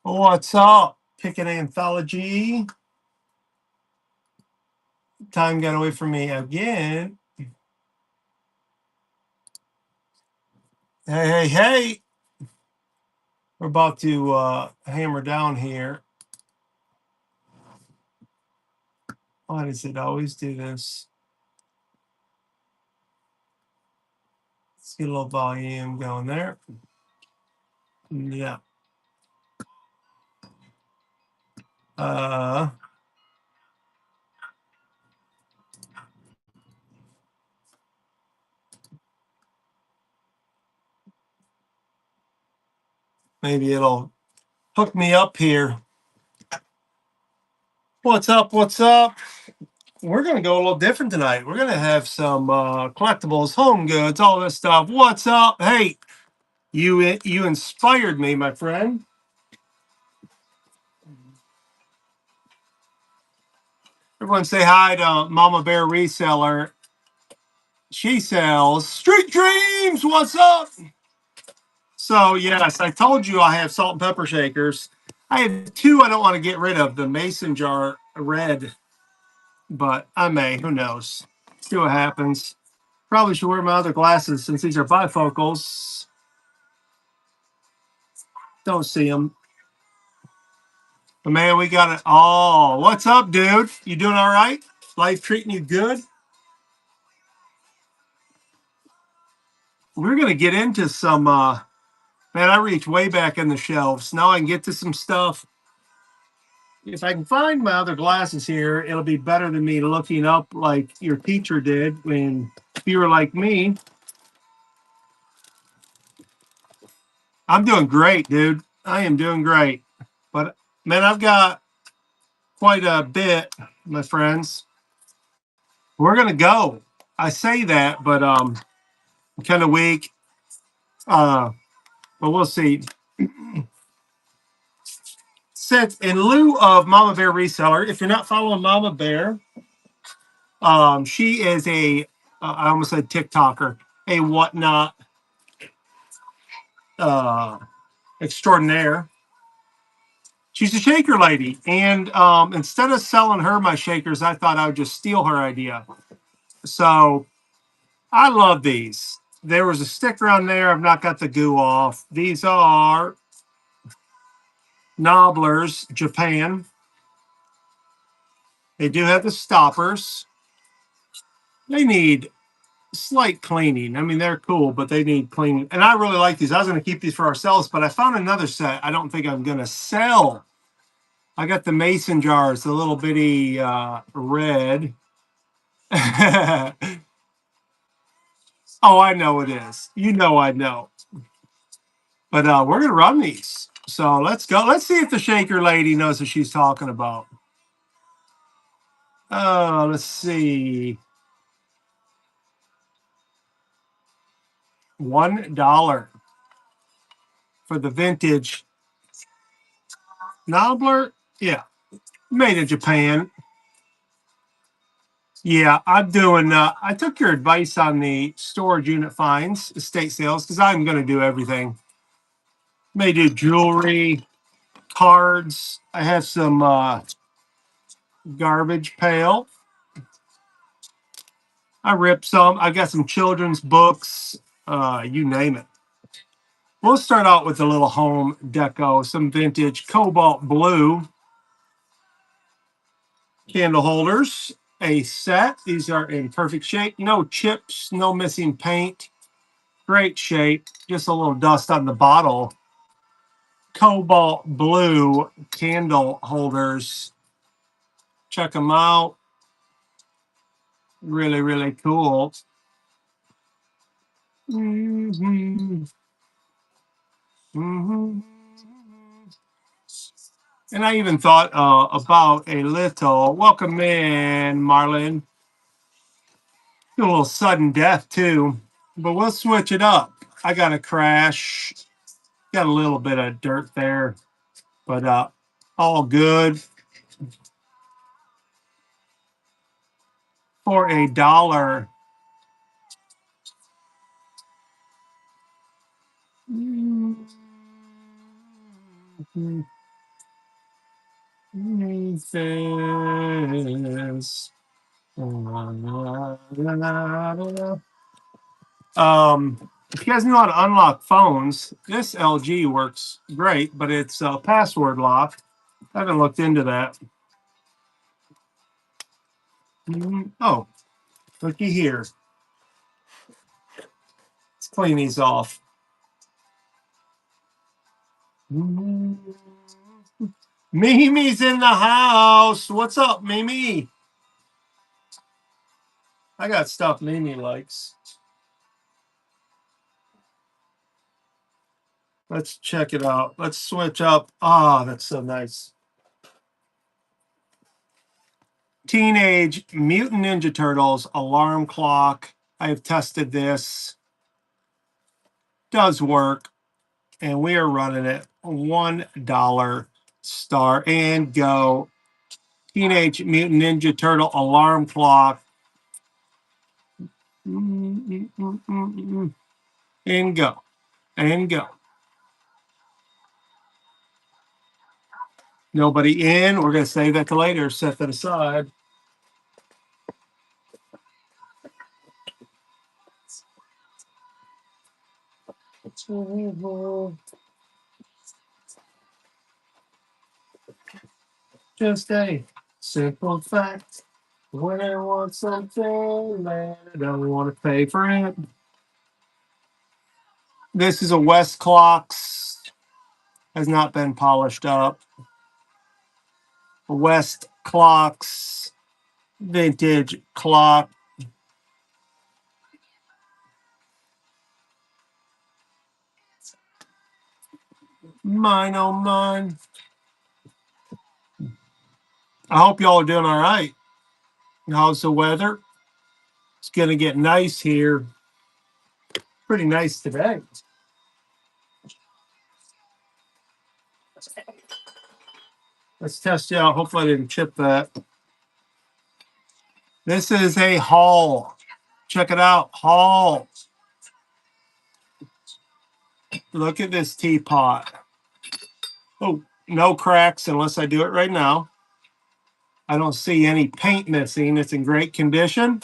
What's up? Pick an anthology. Time got away from me again. Hey. We're about to hammer down here. Why does it always do this? Let's get a little volume going there. Yeah. Maybe it'll hook me up here. What's up? We're going to go a little different tonight. We're going to have some collectibles, home goods, all this stuff. What's up? Hey, you inspired me, my friend. Everyone say hi to Mama Bear Reseller. She sells Street Dreams. What's up? So, yes, I told you I have salt and pepper shakers. I have two I don't want to get rid of. The Mason jar red, but I may. Who knows? See what happens. Probably should wear my other glasses since these are bifocals. Don't see them. But man, we got it. Oh, what's up, dude? You doing all right? Life treating you good? We're going to get into some man, I reach way back in the shelves. Now I can get to some stuff. If I can find my other glasses here, it'll be better than me looking up like your teacher did when you were like me. I'm doing great, dude. I am doing great. But man, I've got quite a bit, my friends. We're gonna go. I say that, but I'm kind of weak. But we'll see. Since in lieu of Mama Bear Reseller, if you're not following Mama Bear, she is I almost said TikToker, a whatnot uh, extraordinaire. She's a shaker lady. And instead of selling her my shakers, I thought I would just steal her idea. So I love these. There was a sticker on there. I've not got the goo off. These are Nobblers, Japan. They do have the stoppers. They need slight cleaning. I mean, they're cool, but they need cleaning. And I really like these. I was going to keep these for ourselves, but I found another set I don't think I'm going to sell. I got the mason jars, the little bitty red. Oh, I know it is. You know I know. But we're going to run these. So let's go. Let's see if the shaker lady knows what she's talking about. Let's see. $1 for the vintage Nobbler. Yeah, made in Japan. Yeah, I'm doing. I took your advice on the storage unit finds, estate sales, because I'm going to do everything. May do jewelry, cards. I have some garbage pail. I ripped some. I got some children's books. You name it. We'll start out with a little home deco, some vintage cobalt blue candle holders. A set. These are in perfect shape. No chips, no missing paint. Great shape. Just a little dust on the bottle. Cobalt blue candle holders. Check them out. Really, really cool. Mm-hmm. Mm-hmm. And I even thought about a little welcome in, Marlon. A little sudden death too, but we'll switch it up. I got a crash. Got a little bit of dirt there, but all good for $1. Reese's. If you guys know how to unlock phones, this LG works great, but it's password locked. I haven't looked into that. Oh, looky here. Let's clean these off. Mimi's in the house. What's up, Mimi? I got stuff Mimi likes. Let's check it out. Let's switch up. Ah, that's so nice. Teenage Mutant Ninja Turtles alarm clock. I have tested this. Does work. And we are running it $1 star and go. Teenage Mutant Ninja Turtle alarm clock. And go. And go. Nobody in. We're going to save that to later. Set that aside. Just a simple fact. When I want something, man, I don't want to pay for it. This is a West Clocks. Has not been polished up. A West Clocks vintage clock. Mine, oh mine. I hope y'all are doing all right. How's the weather? It's going to get nice here. Pretty nice today. Let's test it out. Hopefully I didn't chip that. This is a haul. Check it out. Haul. Look at this teapot. Oh, no cracks unless I do it right now. I don't see any paint missing. It's in great condition.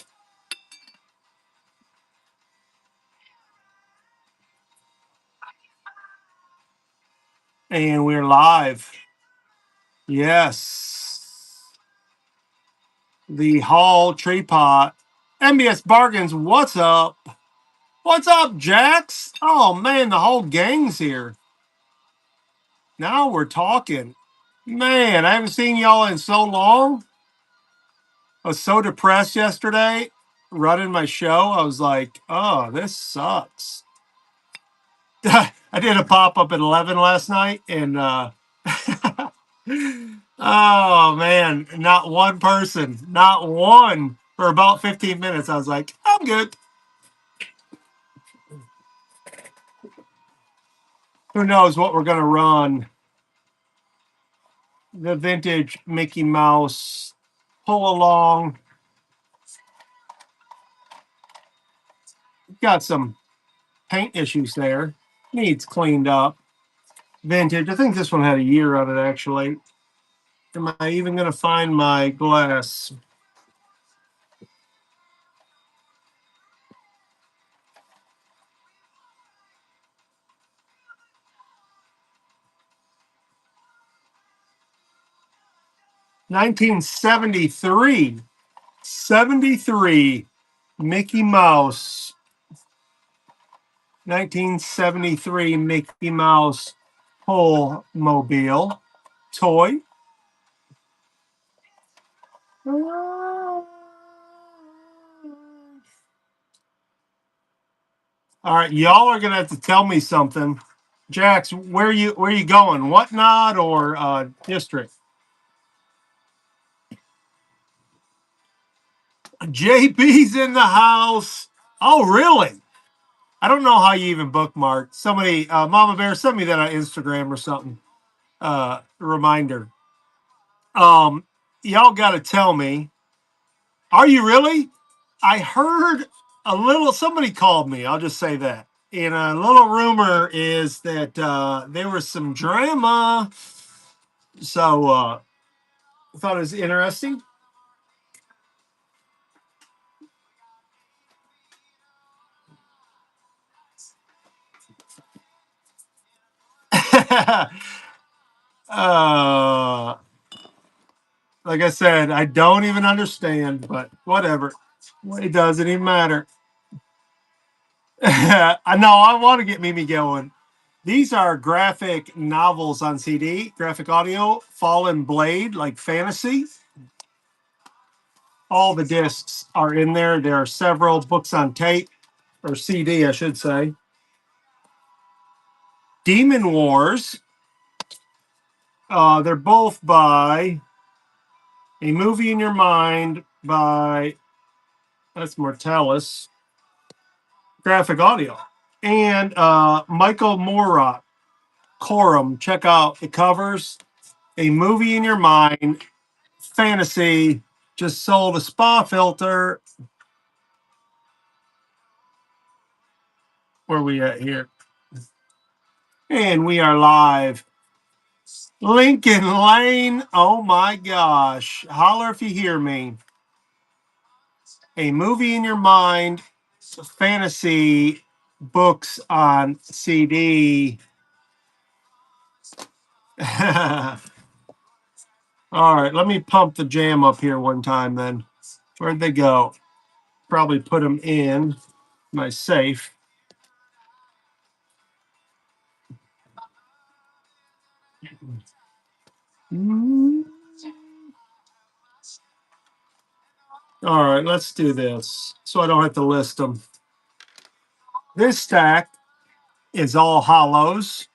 And we're live. Yes. The Hall Tree Pot. MBS Bargains, what's up? What's up, Jax? Oh, man, the whole gang's here. Now we're talking. Man, I haven't seen y'all in so long. I was so depressed yesterday running my show. I was like, oh, this sucks. I did a pop up at 11 last night, and oh man, not one person, not one for about 15 minutes. I was like, I'm good. Who knows what we're gonna run? The vintage Mickey Mouse pull along. Got some paint issues there. Needs cleaned up. Vintage. I think this one had a year on it actually. Am I even gonna find my glass? (1973) 73 Mickey Mouse. 1973 Mickey Mouse Pull Mobile toy. All right, y'all are gonna have to tell me something. Jax, where you going? Whatnot or district? JB's in the house. Oh, really? I don't know how you even bookmarked. Somebody, Mama Bear, send me that on Instagram or something. Reminder. Y'all got to tell me. Are you really? I heard a little. Somebody called me. I'll just say that And a little rumor is that there was some drama. So I thought it was interesting. uh, like I said, I don't even understand, but whatever. It doesn't even matter. I know I want to get Mimi going. These are graphic novels on CD, graphic audio, Fallen Blade, like fantasy. All the discs are in there. There are several books on tape, or CD, I should say. Demon Wars. They're both by A Movie in Your Mind by, that's Mortalis, graphic audio. And Michael Morrock, Corum. Check out the covers. A Movie in Your Mind, fantasy, just sold a spa filter. Where are we at here? And we are live. Lincoln Lane. Oh my gosh. Holler if you hear me. A Movie in Your Mind, fantasy books on CD. All right, let me pump the jam up here one time then. Where'd they go? Probably put them in my safe. All right, let's do this so I don't have to list them. This stack is all hollows,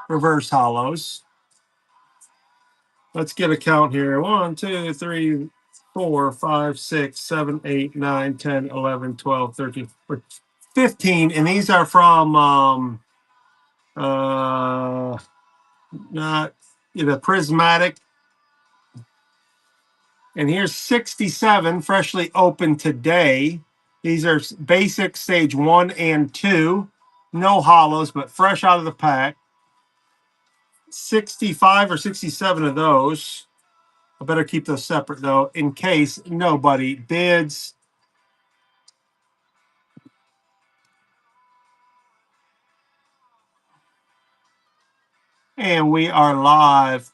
reverse hollows. Let's get a count here. 1, 2, 3, 4, 5, 6, 7, 8, 9, 10, 11, 12, 13, 15. And these are from not prismatic. And here's 67 freshly opened today. These are basic stage 1 and 2. No hollows, but fresh out of the pack. 65 or 67 of those. I better keep those separate though, in case nobody bids. And we are live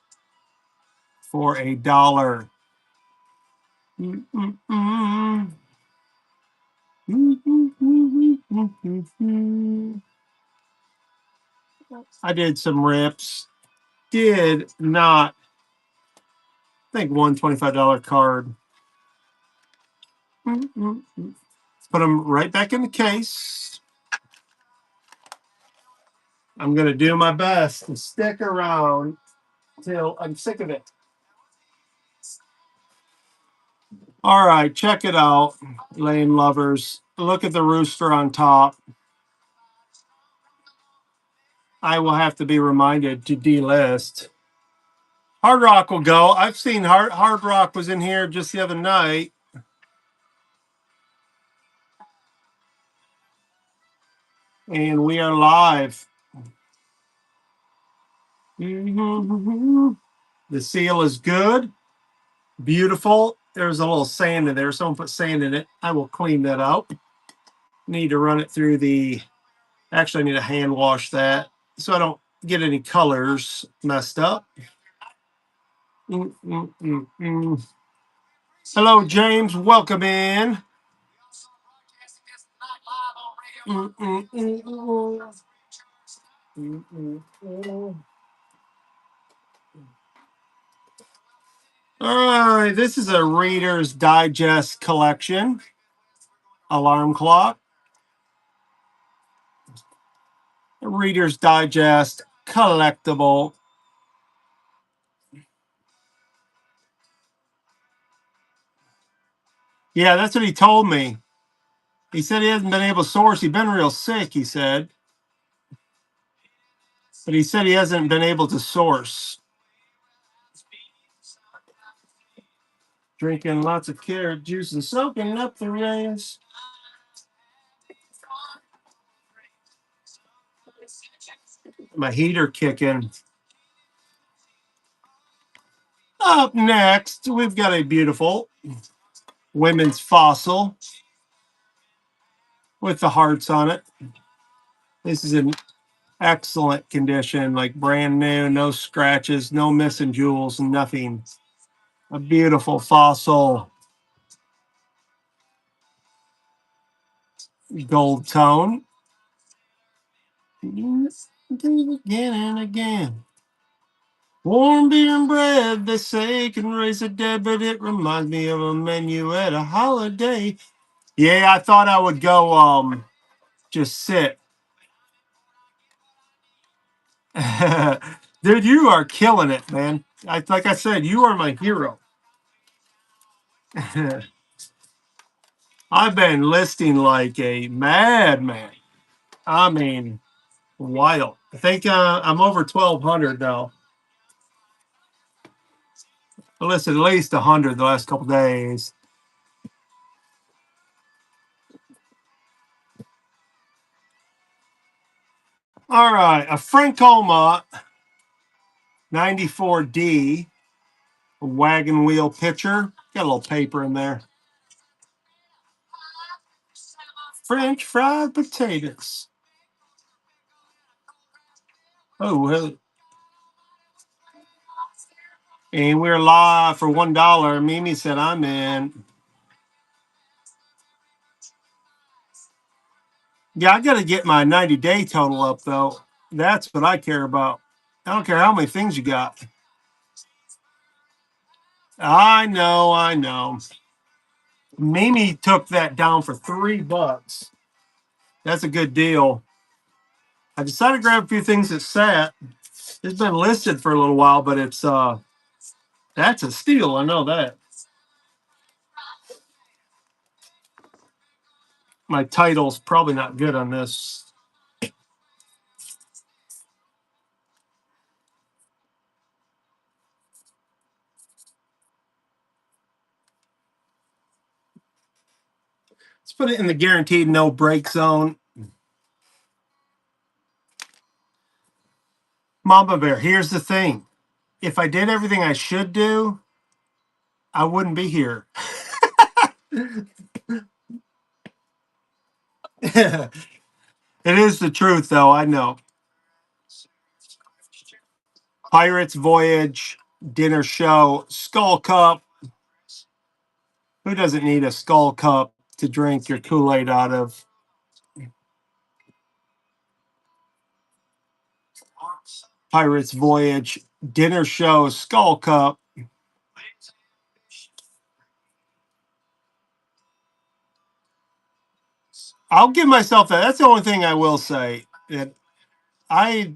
for $1. I did some rips. Did not think one $25 card. Put them right back in the case. I'm going to do my best to stick around till I'm sick of it. All right, check it out, lane lovers. Look at the rooster on top. I will have to be reminded to delist. Hard Rock will go. I've seen Hard Rock was in here just the other night. And we are live. The seal is good. Beautiful. There's a little sand in there. Someone put sand in it. I will clean that out. Need to run it through the... Actually, I need to hand wash that so I don't get any colors messed up. Hello, James. Welcome in. All right, this is a Reader's Digest collection. Alarm clock. Reader's Digest collectible. Yeah, that's what he told me. He said he hasn't been able to source. He's been real sick, he said. But he said he hasn't been able to source. Drinking lots of carrot juice and soaking up the rains. My heater kicking. Up next, we've got a beautiful women's fossil with the hearts on it. This is in excellent condition, like brand new, no scratches, no missing jewels, nothing. A beautiful fossil gold tone. Again and again. Warm beer and bread, they say, can raise the dead, but it reminds me of a menu at a holiday. Yeah, I thought I would go just sit. Dude, you are killing it, man. Like I said, you are my hero. I've been listing like a madman. I mean, wild. I think I'm over 1,200 now. I listed at least 100 the last couple days. All right, a Francoma 94D, a wagon wheel pitcher. Got a little paper in there. French fried potatoes. Oh, well. And we're live for $1. Mimi said I'm in. Yeah, I got to get my 90-day total up, though. That's what I care about. I don't care how many things you got. I know, I know. Mimi took that down for $3. That's a good deal. I decided to grab a few things that sat. It's been listed for a little while, but it's that's a steal. I know that. My title's probably not good on this. Let's put it in the guaranteed no break zone. Mama Bear, here's the thing. If I did everything I should do, I wouldn't be here. It is the truth, though. I know. Pirates Voyage, Dinner Show, Skull Cup. Who doesn't need a Skull Cup to drink your Kool-Aid out of? Pirates Voyage, Dinner Show, Skull Cup. I'll give myself that. That's the only thing I will say. That I,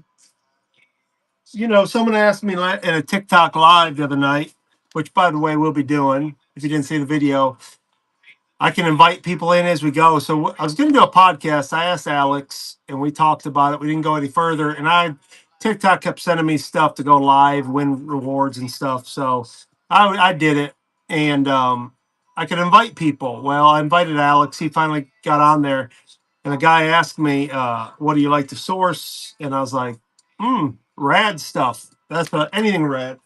someone asked me in a TikTok live the other night, which by the way we'll be doing. If you didn't see the video, I can invite people in as we go. So I was going to do a podcast. I asked Alex, and we talked about it. We didn't go any further, and TikTok kept sending me stuff to go live, win rewards and stuff. So I did it, and I could invite people. Well, I invited Alex. He finally got on there. And the guy asked me, what do you like to source? And I was like, rad stuff. That's anything rad.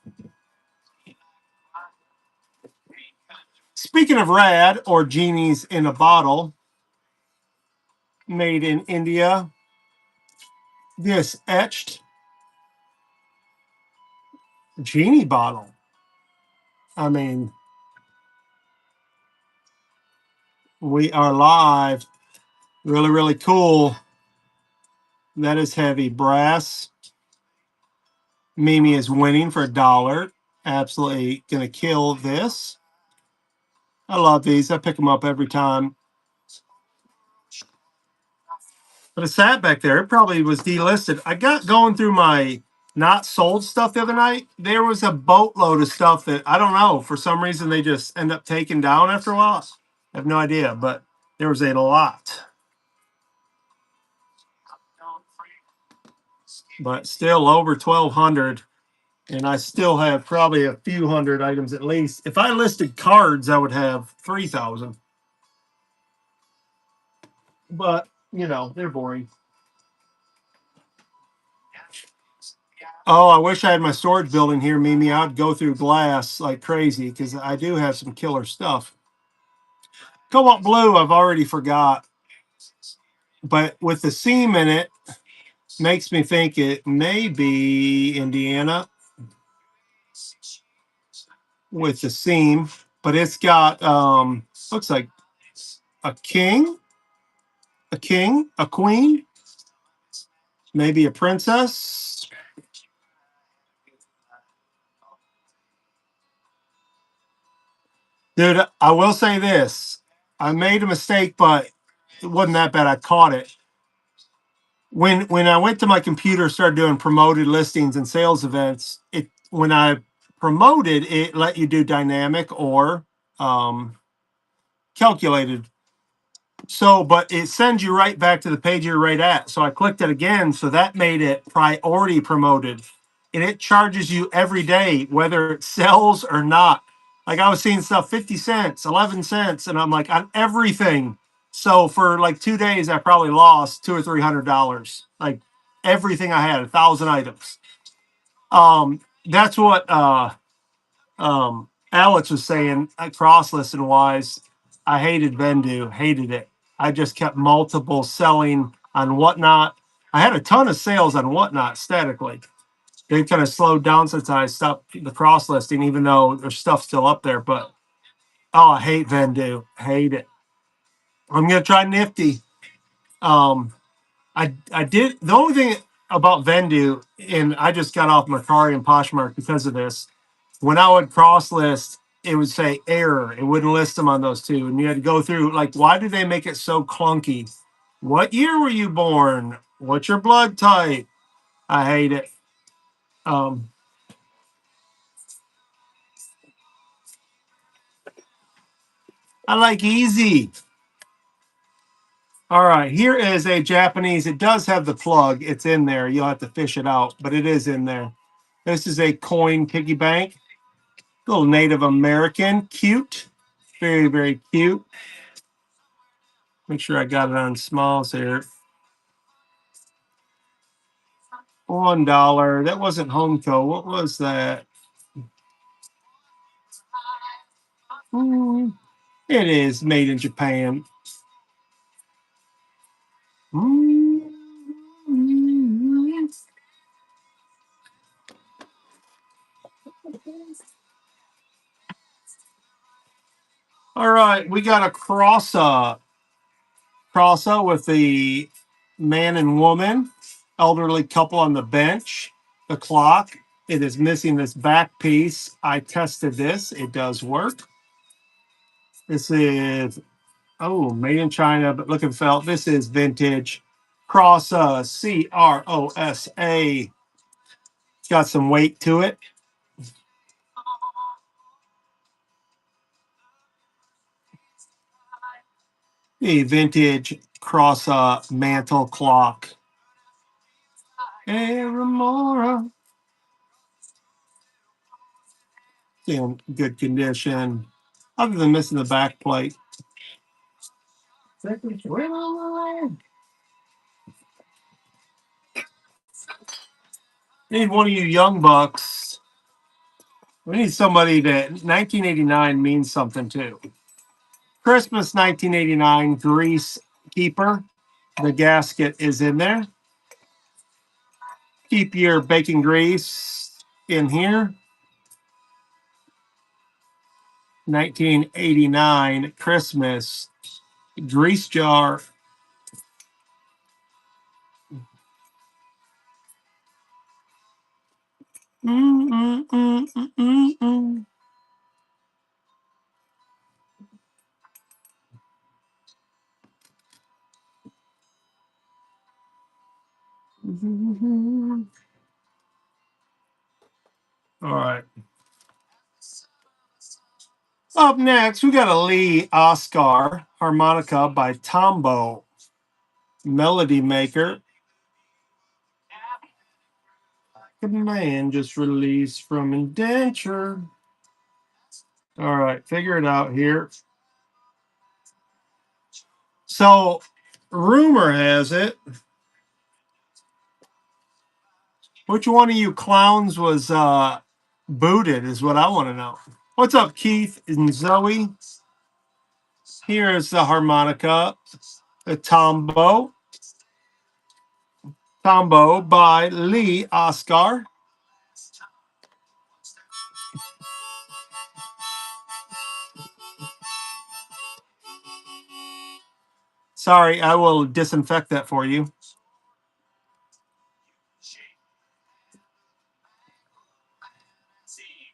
Speaking of rad or genies in a bottle, made in India, this etched genie bottle. I mean, we are live. Really, really cool. That is heavy brass. Mimi is winning for $1. Absolutely going to kill this. I love these. I pick them up every time. But it sat back there. It probably was delisted. I got going through my not sold stuff the other night. There was a boatload of stuff that I don't know. For some reason, they just end up taking down after a while. I have no idea, but there was a lot. But still over 1,200. And I still have probably a few hundred items at least. If I listed cards, I would have 3,000. But, you know, they're boring. Oh, I wish I had my storage building here, Mimi. I'd go through glass like crazy because I do have some killer stuff. Cobalt blue, I've already forgot. But with the seam in it, makes me think it may be Indiana with the seam. But it's got looks like a king, a queen, maybe a princess. Dude, I will say this. I made a mistake, but it wasn't that bad. I caught it. When I went to my computer, started doing promoted listings and sales events, it when I promoted, it let you do dynamic or um, calculated. So, but it sends you right back to the page you're right at. So I clicked it again. So that made it priority promoted. And it charges you every day, whether it sells or not. Like I was seeing stuff 50 cents, 11 cents, and I'm like on everything. So for like 2 days, I probably lost two or $300. Like everything I had, 1,000 items. That's what Alex was saying, cross listing wise, I hated Vendu, hated it. I just kept multiple selling on Whatnot. I had a ton of sales on Whatnot statically. They kind of slowed down since I stopped the cross listing, even though there's stuff still up there. But oh, I hate Vendu, hate it. I'm gonna try Nifty. Um, I did the only thing about Vendu, and I just got off Mercari and Poshmark because of this. When I would cross list, it would say error. It wouldn't list them on those two. And you had to go through, like, why do they make it so clunky? What year were you born? What's your blood type? I hate it. Um, I like easy. All right, here is a Japanese. It does have the plug. It's in there. You'll have to fish it out, but it is in there. This is a coin piggy bank. Little Native American. Cute. Very, very cute. Make sure I got it on smalls here. $1. That wasn't Homeco. What was that? It is made in Japan. All right, we got a crosser with the man and woman, elderly couple on the bench. The clock. It is missing this back piece. I tested this. It does work. This is made in China, but look and felt. This is vintage. Crossa, CROSA. It's got some weight to it. A vintage Crossa mantle clock. Aramora. In good condition, other than missing the back plate. Need one of you young bucks. We need somebody that 1989 means something to. Christmas 1989 Grease Keeper. The gasket is in there. Keep your bacon grease in here. 1989 Christmas grease jar. Mm, mm, mm. All right. Up next, we got a Lee Oscar harmonica by Tombo, Melody Maker. A man just released from indenture. All right, figure it out here. So, rumor has it, which one of you clowns was booted is what I want to know. What's up, Keith and Zoe? Here's the harmonica, the Tombo by Lee Oscar. Sorry, I will disinfect that for you.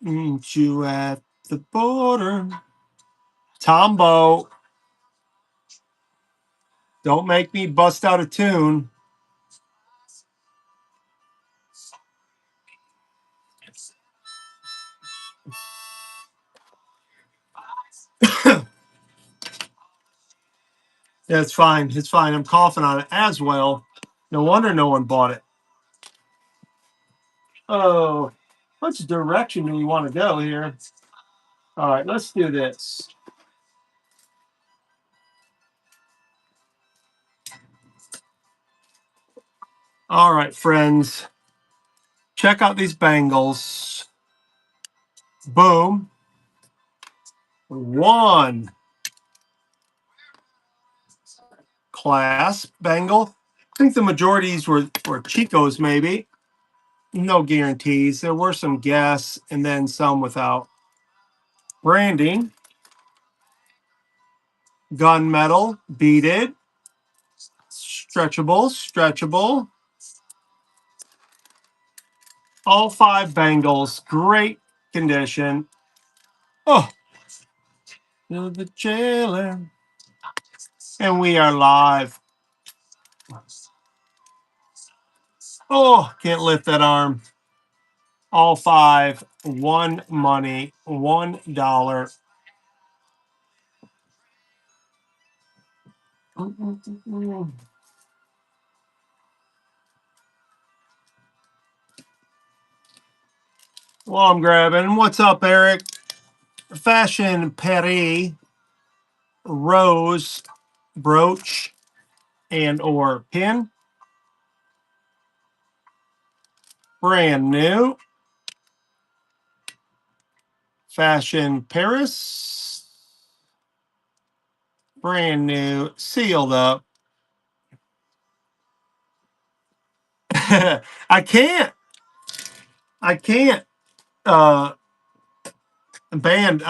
Meet you at the border. Tombo, don't make me bust out a tune. Yeah, it's fine. It's fine. I'm coughing on it as well. No wonder no one bought it. Oh, which direction do we want to go here? All right, let's do this. All right, friends. Check out these bangles. Boom. One class bangle. I think the majorities were Chicos, maybe. No guarantees. There were some guess and then some without. Branding. Gunmetal. Beaded. Stretchable. All five bangles. Great condition. Oh, the jailer. And we are live. Oh, can't lift that arm. All five, one money, $1. Well, I'm grabbing. What's up, Eric? Fashion Paris rose brooch and or pin. Brand new. Fashion Paris. Brand new. Sealed up. I can't. I can't. Band.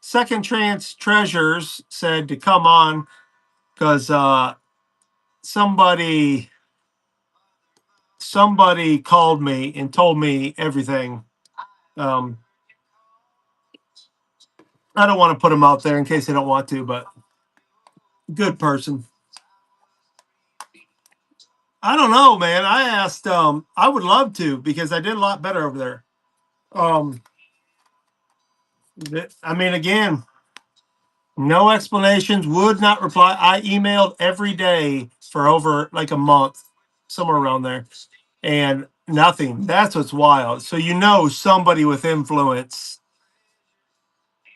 Second Trance Treasures said to come on because somebody called me and told me everything. Um, I don't want to put them out there in case they don't want to, but good person. I don't know, man. I asked. I would love to because I did a lot better over there. Um, I mean, again, no explanations. Would not reply. I emailed every day for over like a month, somewhere around there, and nothing. That's what's wild. So somebody with influence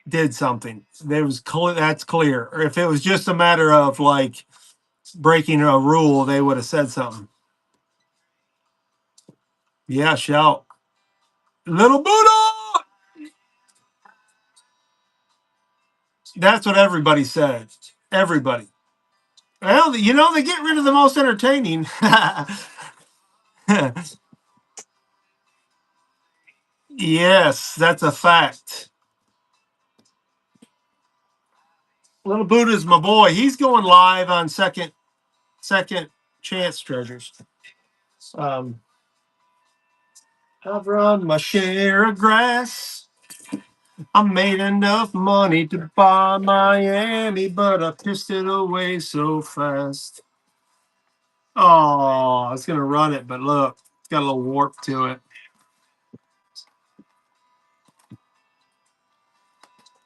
did something. There was that's clear. Or if it was just a matter of like breaking a rule, they would have said something. Yeah, shout. Little Buddha. That's what everybody said. Everybody. Well, they get rid of the most entertaining. Yes, that's a fact. Little Buddha's my boy. He's going live on second chance treasures. Um, I've run my share of grass. I made enough money to buy Miami, but I pissed it away so fast. Oh, I was gonna run it, but look, it's got a little warp to it.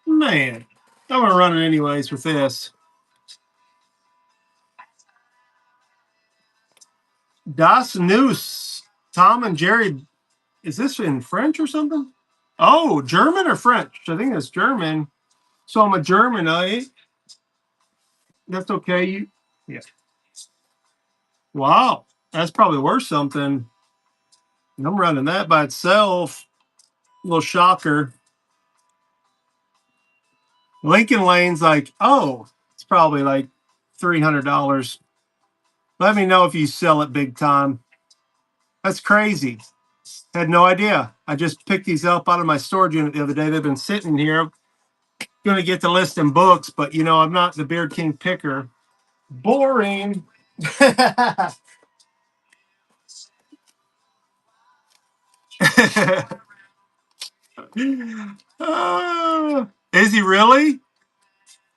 Man, I'm gonna run it anyways with this. Das News, Tom and Jerry Is this in French or something? Oh, German or French? I think it's German. So I'm a Germanite. That's okay. Yeah. Wow. That's probably worth something. I'm running that by itself. A little shocker. Lincoln Lane's like, oh, it's probably like $300. Let me know if you sell it big time. That's crazy. Had no idea. I just picked these up out of my storage unit the other day. They've been sitting here. Going to get to listing books, but I'm not the Beard King picker. Boring. Is he really?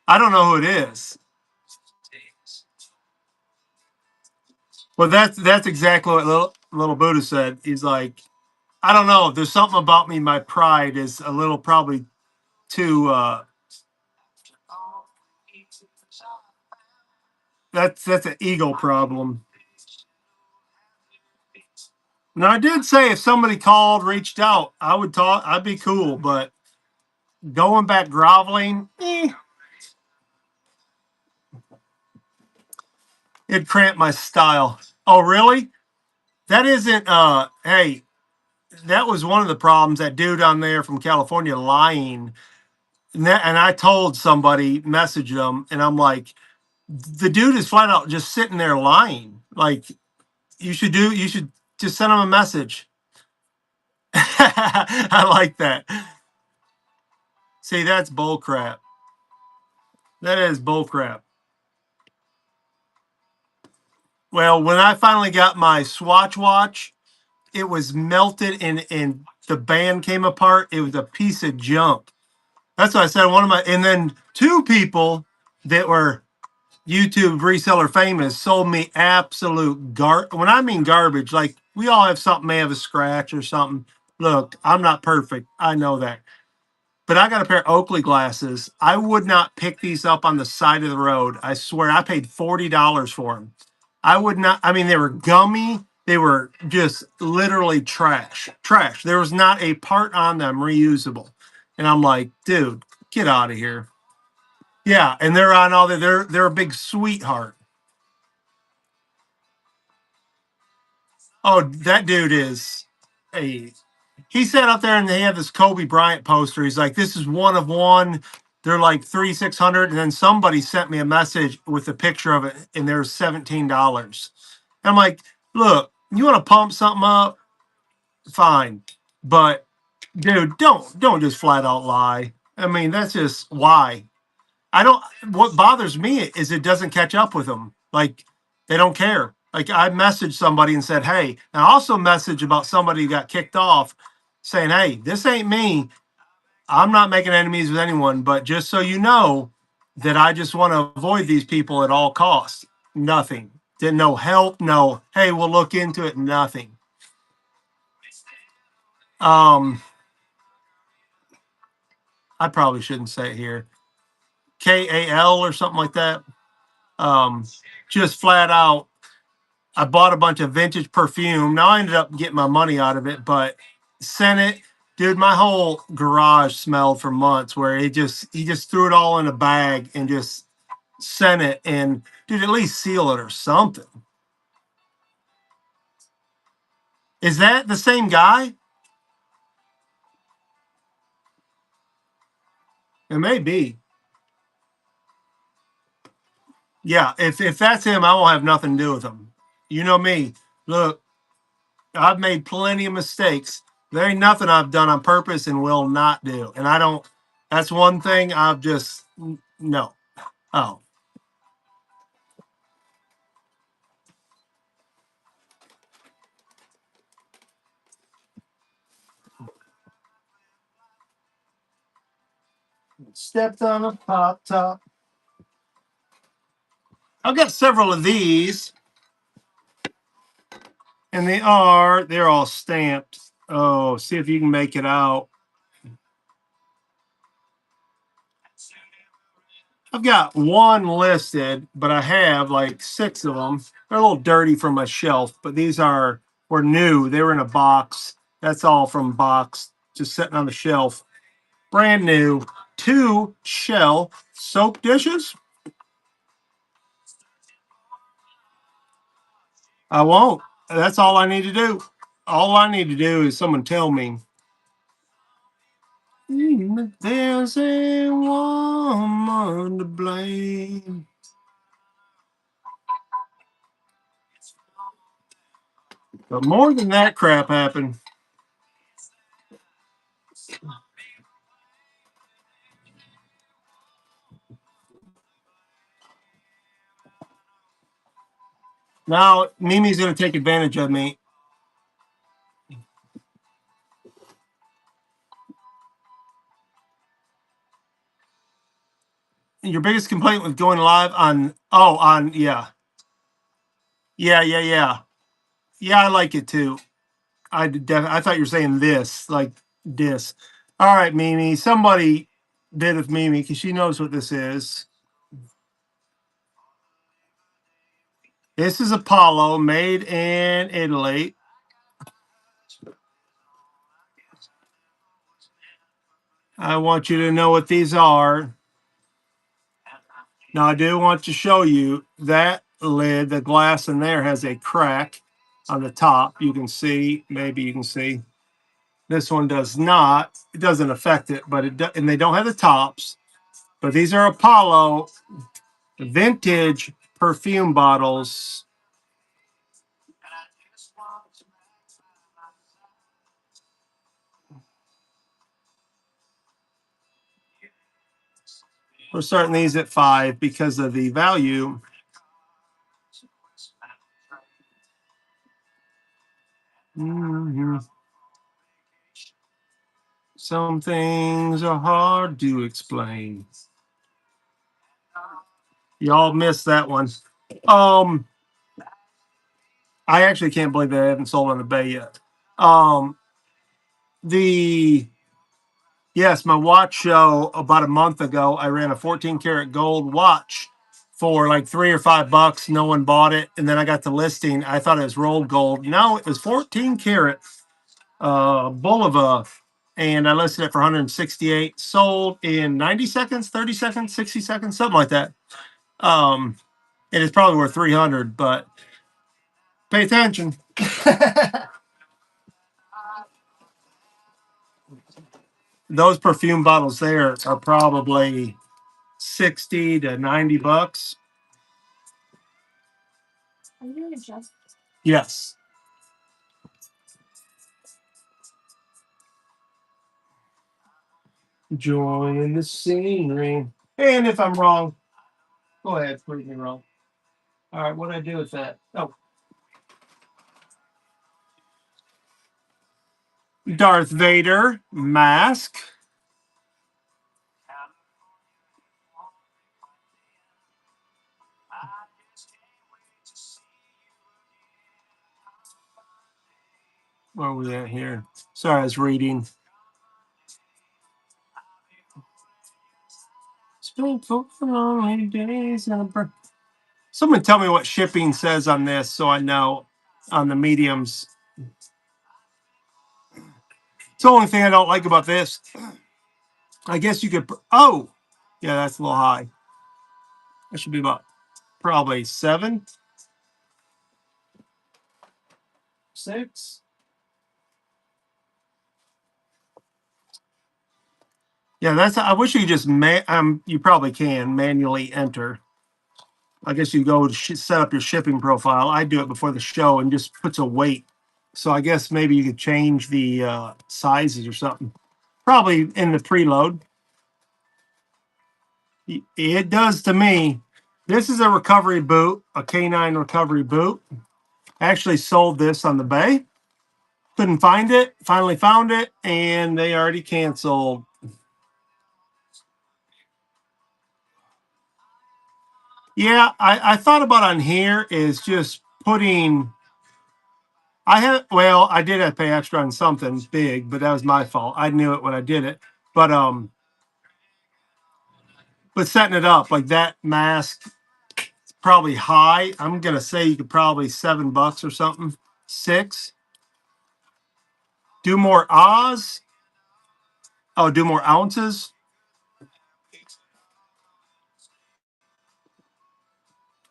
I don't know who it is. Well, that's exactly what little Buddha said. He's like, I don't know. There's something about me. My pride is a little probably too. That's an ego problem. Now I did say if somebody called, reached out, I would talk. I'd be cool, but going back groveling, it'd cramp my style. Oh, really? That isn't. Hey, that was one of the problems. That dude on there from California lying, and I told somebody, messaged them, and I'm like, the dude is flat out just sitting there lying. Like you should just send him a message. I like that. See, that's bull crap. That is bull crap. Well, when I finally got my Swatch watch, it was melted and the band came apart. It was a piece of junk. That's what I said. And then two people that were YouTube reseller famous sold me absolute when I mean garbage, like we all have something, may have a scratch or something. Look, I'm not perfect. I know that. But I got a pair of Oakley glasses. I would not pick these up on the side of the road. I swear I paid $40 for them. I would not, I mean, they were gummy. They were just literally trash. Trash. There was not a part on them reusable. And I'm like, dude, get out of here. Yeah, and they're on all they're a big sweetheart. Oh, that dude is a he sat up there and they had this Kobe Bryant poster. He's like, this is one of one. They're like 3,600. And then somebody sent me a message with a picture of it, and there's $17. And I'm like, look, you want to pump something up? Fine. But dude, don't just flat out lie. I mean, that's just why. I don't. What bothers me is it doesn't catch up with them. Like they don't care. Like I messaged somebody and said, "Hey," and I also messaged about somebody who got kicked off, saying, "Hey, this ain't me. I'm not making enemies with anyone, but just so you know that I just want to avoid these people at all costs." Nothing. Didn't no help. No. Hey, we'll look into it. Nothing. Um, I probably shouldn't say it here. KAL or something like that. Um, just flat out I bought a bunch of vintage perfume. Now I ended up getting my money out of it, but sent it. Dude, my whole garage smelled for months where he just threw it all in a bag and just sent it and dude, at least seal it or something. Is that the same guy? It may be. Yeah, if that's him, I won't have nothing to do with him. You know me. Look, I've made plenty of mistakes. There ain't nothing I've done on purpose and will not do. And I don't that's one thing I've just no. Oh, stepped on a pop top. I've got several of these, and they're all stamped. Oh, see if you can make it out. I've got one listed, but I have like six of them. They're a little dirty from my shelf, but these were new. They were in a box. That's all from box, just sitting on the shelf. Brand new 2 shell soap dishes. I won't. That's all I need to do. All I need to do is someone tell me. There's a woman to blame. But more than that crap happened. Now Mimi's going to take advantage of me. Your biggest complaint with going live on? Oh, on yeah, yeah. Yeah, I like it too. I thought you were saying this, like this. All right, Mimi. Somebody did with Mimi because she knows what this is. This is Apollo, made in Italy. I want you to know what these are. Now, I do want to show you that lid. The glass in there has a crack on the top. You can see, maybe you can see. This one does not. It doesn't affect it, but and they don't have the tops. But these are Apollo vintage perfume bottles. We're starting these at 5 because of the value. Mm-hmm. Some things are hard to explain. Y'all missed that one. I actually can't believe they haven't sold on the Bay yet. The Yes, my watch show about a month ago, I ran a 14 karat gold watch for like $3 or $5. No one bought it, and then I got the listing. I thought it was rolled gold. No, it was 14 karat Bulova, and I listed it for 168. Sold in 90 seconds, 30 seconds, 60 seconds, something like that. It is probably worth 300, but pay attention. Those perfume bottles there are probably 60 to 90 bucks. Yes. Join the scenery. And if I'm wrong, go ahead, prove me wrong. All right, what did I do with that? Oh, Darth Vader mask. Where are we at here? Sorry, I was reading. Spent 4 lonely days on a Someone tell me what shipping says on this so I know on the mediums. It's the only thing I don't like about this. I guess you could. Oh, yeah, that's a little high. That should be about probably 7, 6. Yeah, that's. I wish you could just you probably can manually enter. I guess you go to set up your shipping profile. I do it before the show and just puts a weight. So I guess maybe you could change the sizes or something. Probably in the preload. It does to me. This is a recovery boot, a K9 recovery boot. I actually sold this on the Bay. Couldn't find it. Finally found it, and they already canceled. Yeah, I thought about on here is just putting. I did have to pay extra on something big, but that was my fault. I knew it when I did it. But setting it up like that mask probably high. I'm gonna say you could probably $7 or something. 6. Do more Oz. Oh, do more ounces.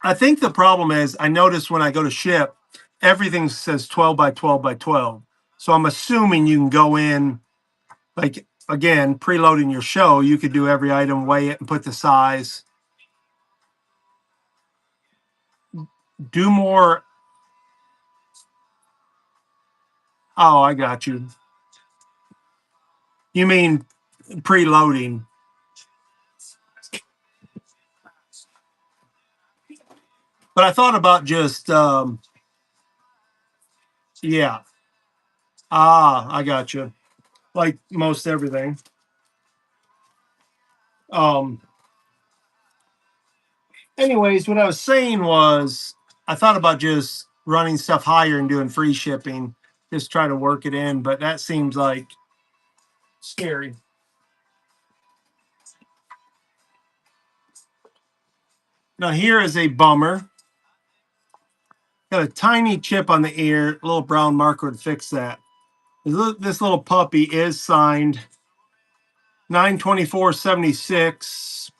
I think the problem is I notice when I go to ship, everything says 12 by 12 by 12. So I'm assuming you can go in, like, again, preloading your show, you could do every item, weigh it, and put the size. Do more. Oh, I got you. You mean preloading. But I thought about just, yeah. Ah, I got you. Like most everything. Um, Anyways, what I was saying was I thought about just running stuff higher and doing free shipping, just try to work it in, but that seems like scary. Now here is a bummer. Got a tiny chip on the ear. A little brown marker would fix that. This little puppy is signed 9/24/76.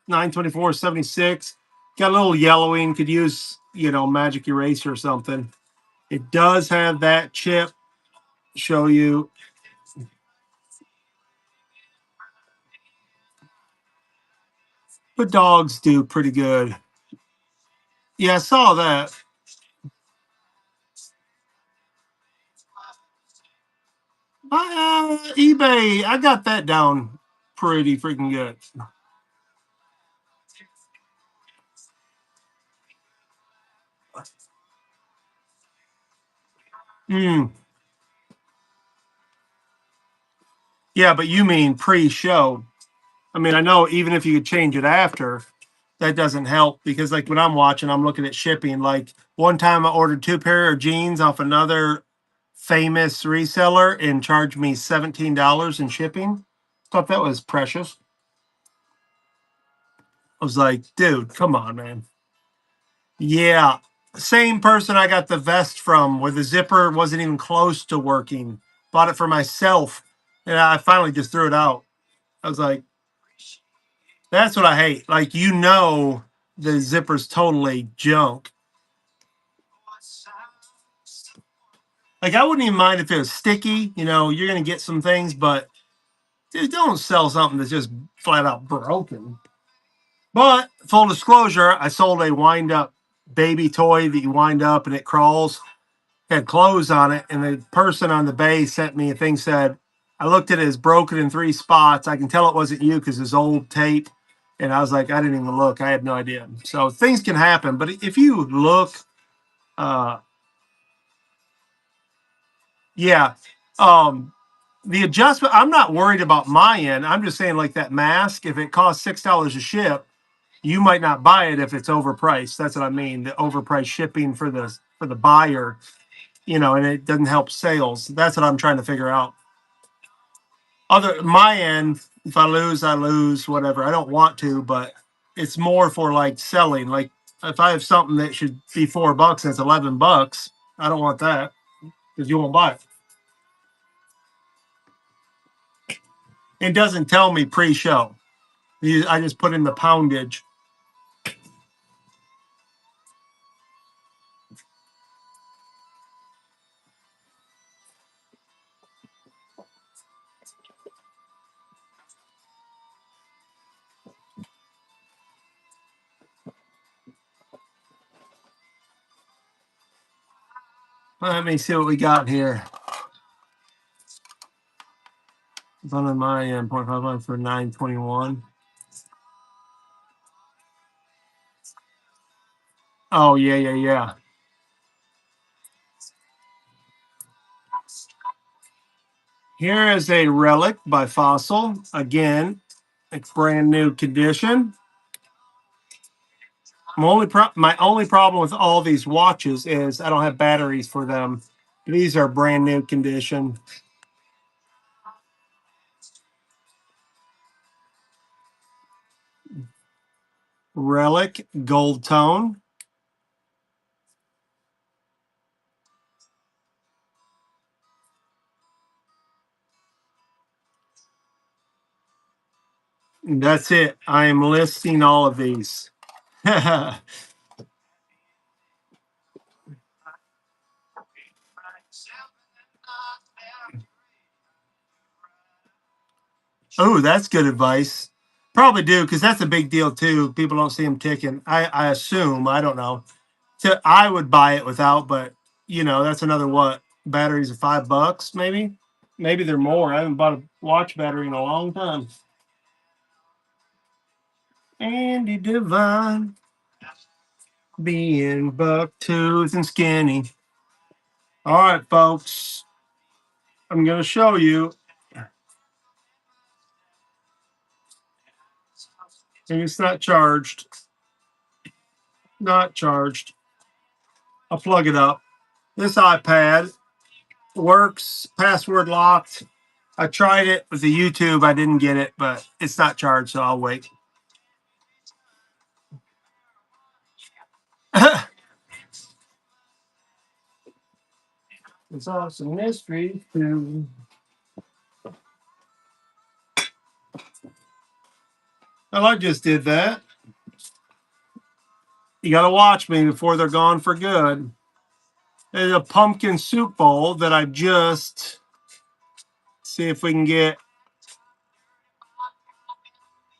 9/24/76. Got a little yellowing. Could use, magic eraser or something. It does have that chip. Show you. But dogs do pretty good. Yeah, I saw that. eBay, I got that down pretty freaking good. Mm, yeah, but you mean pre-show. I mean, I know even if you could change it after, that doesn't help because, like, when I'm watching, I'm looking at shipping. Like, one time I ordered two pair of jeans off another famous reseller and charged me $17 in shipping. Thought that was precious. I was like, dude, come on, man. Yeah. Same person I got the vest from where the zipper wasn't even close to working. Bought it for myself. And I finally just threw it out. I was like, that's what I hate. Like, the zipper's totally junk. Like, I wouldn't even mind if it was sticky. You're going to get some things, but dude, don't sell something that's just flat out broken. But full disclosure, I sold a wind up baby toy that you wind up and it crawls. Had clothes on it, and the person on the bay sent me a thing said, I looked at it as broken in three spots. I can tell it wasn't you because it's old tape. And I was like, I didn't even look. I had no idea. So things can happen. But if you look, uh, yeah, um, the adjustment, I'm not worried about my end. I'm just saying, like that mask, if it costs $6 to ship, you might not buy it if it's overpriced. That's what I mean. The overpriced shipping for the buyer, and it doesn't help sales. That's what I'm trying to figure out. Other my end, if I lose, I lose, whatever. I don't want to, but it's more for like selling. Like if I have something that should be $4 and it's $11, I don't want that because you won't buy it. It doesn't tell me pre-show. I just put in the poundage. Let me see what we got here. It's on my end, 0.5 for 9/21. Oh yeah, yeah, yeah. Here is a relic by Fossil. Again, it's brand new condition. My only problem with all these watches is I don't have batteries for them. These are brand new condition. Relic gold tone. That's it. I am listing all of these. Oh, that's good advice. Probably do because that's a big deal too. People don't see them ticking. I assume. I don't know. I would buy it without, but that's another what batteries are $5 maybe. Maybe they're more. I haven't bought a watch battery in a long time. Andy Devine being buck tooth and skinny. All right, folks. I'm gonna show you. And it's not charged. Not charged. I'll plug it up. This iPad works, password locked. I tried it with the YouTube. I didn't get it, but it's not charged, so I'll wait. It's awesome mystery too. Well, I just did that. You got to watch me before they're gone for good. There's a pumpkin soup bowl that I just see if we can get.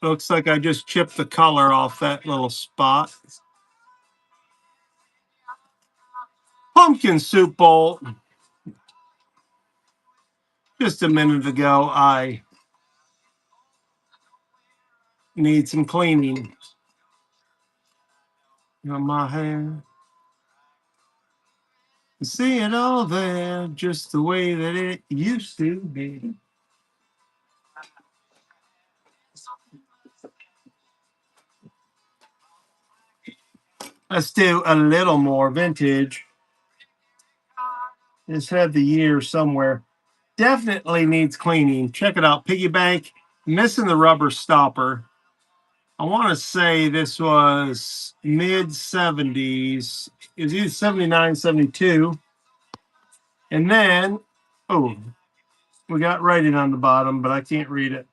Looks like I just chipped the color off that little spot. Pumpkin soup bowl. Just a minute ago, I need some cleaning on my hair. See it all there, just the way that it used to be. Let's do a little more vintage. Just had the year somewhere. Definitely needs cleaning. Check it out. Piggy bank. Missing the rubber stopper. I want to say this was mid 70s. It was either 79, 72. And then, oh, we got writing on the bottom, but I can't read it.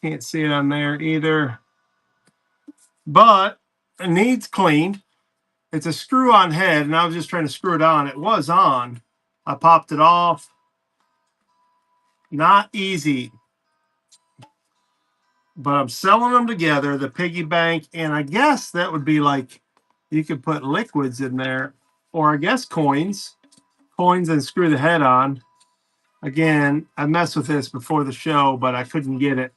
Can't see it on there either. But it needs cleaned. It's a screw on head, and I was just trying to screw it on. It was on. I popped it off. Not easy. But I'm selling them together, the piggy bank, and I guess that would be like you could put liquids in there, or I guess coins and screw the head on. Again, I messed with this before the show, but I couldn't get it.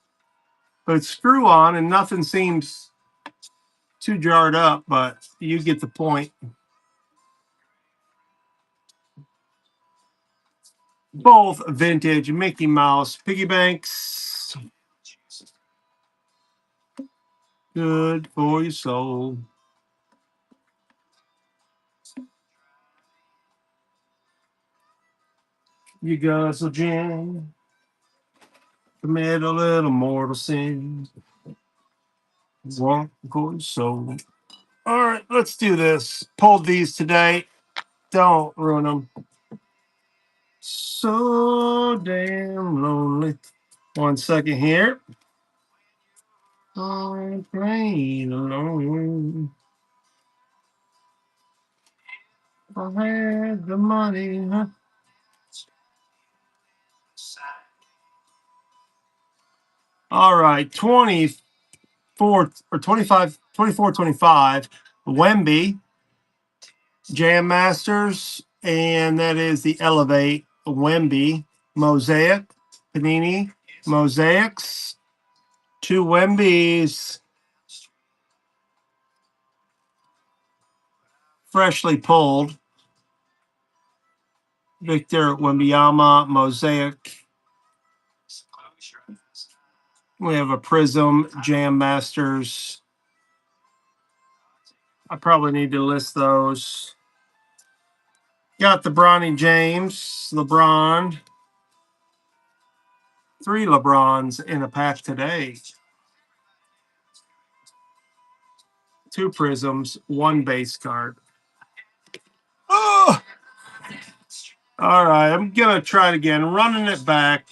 But it's screw on, and nothing seems too jarred up, but you get the point. Both vintage Mickey Mouse piggy banks. Good for your soul. You guzzle gin, commit a little mortal sin. Walk for your soul. All right, let's do this. Pulled these today. Don't ruin them. So damn lonely. 1 second here. I'm praying alone. If I had the money. All right, 24 or 25, 24, 25. Wemby, Jam Masters, and that is the Elevate Wemby Mosaic, Panini Mosaics, 2 Wembys, freshly pulled. Victor Wembanyama Mosaic. We have a Prism Jam Masters. I probably need to list those. Got the Bronny James, LeBron. 3 LeBrons in a pack today. 2 Prisms, 1 base card. Oh! All right, I'm gonna try it again. Running it back.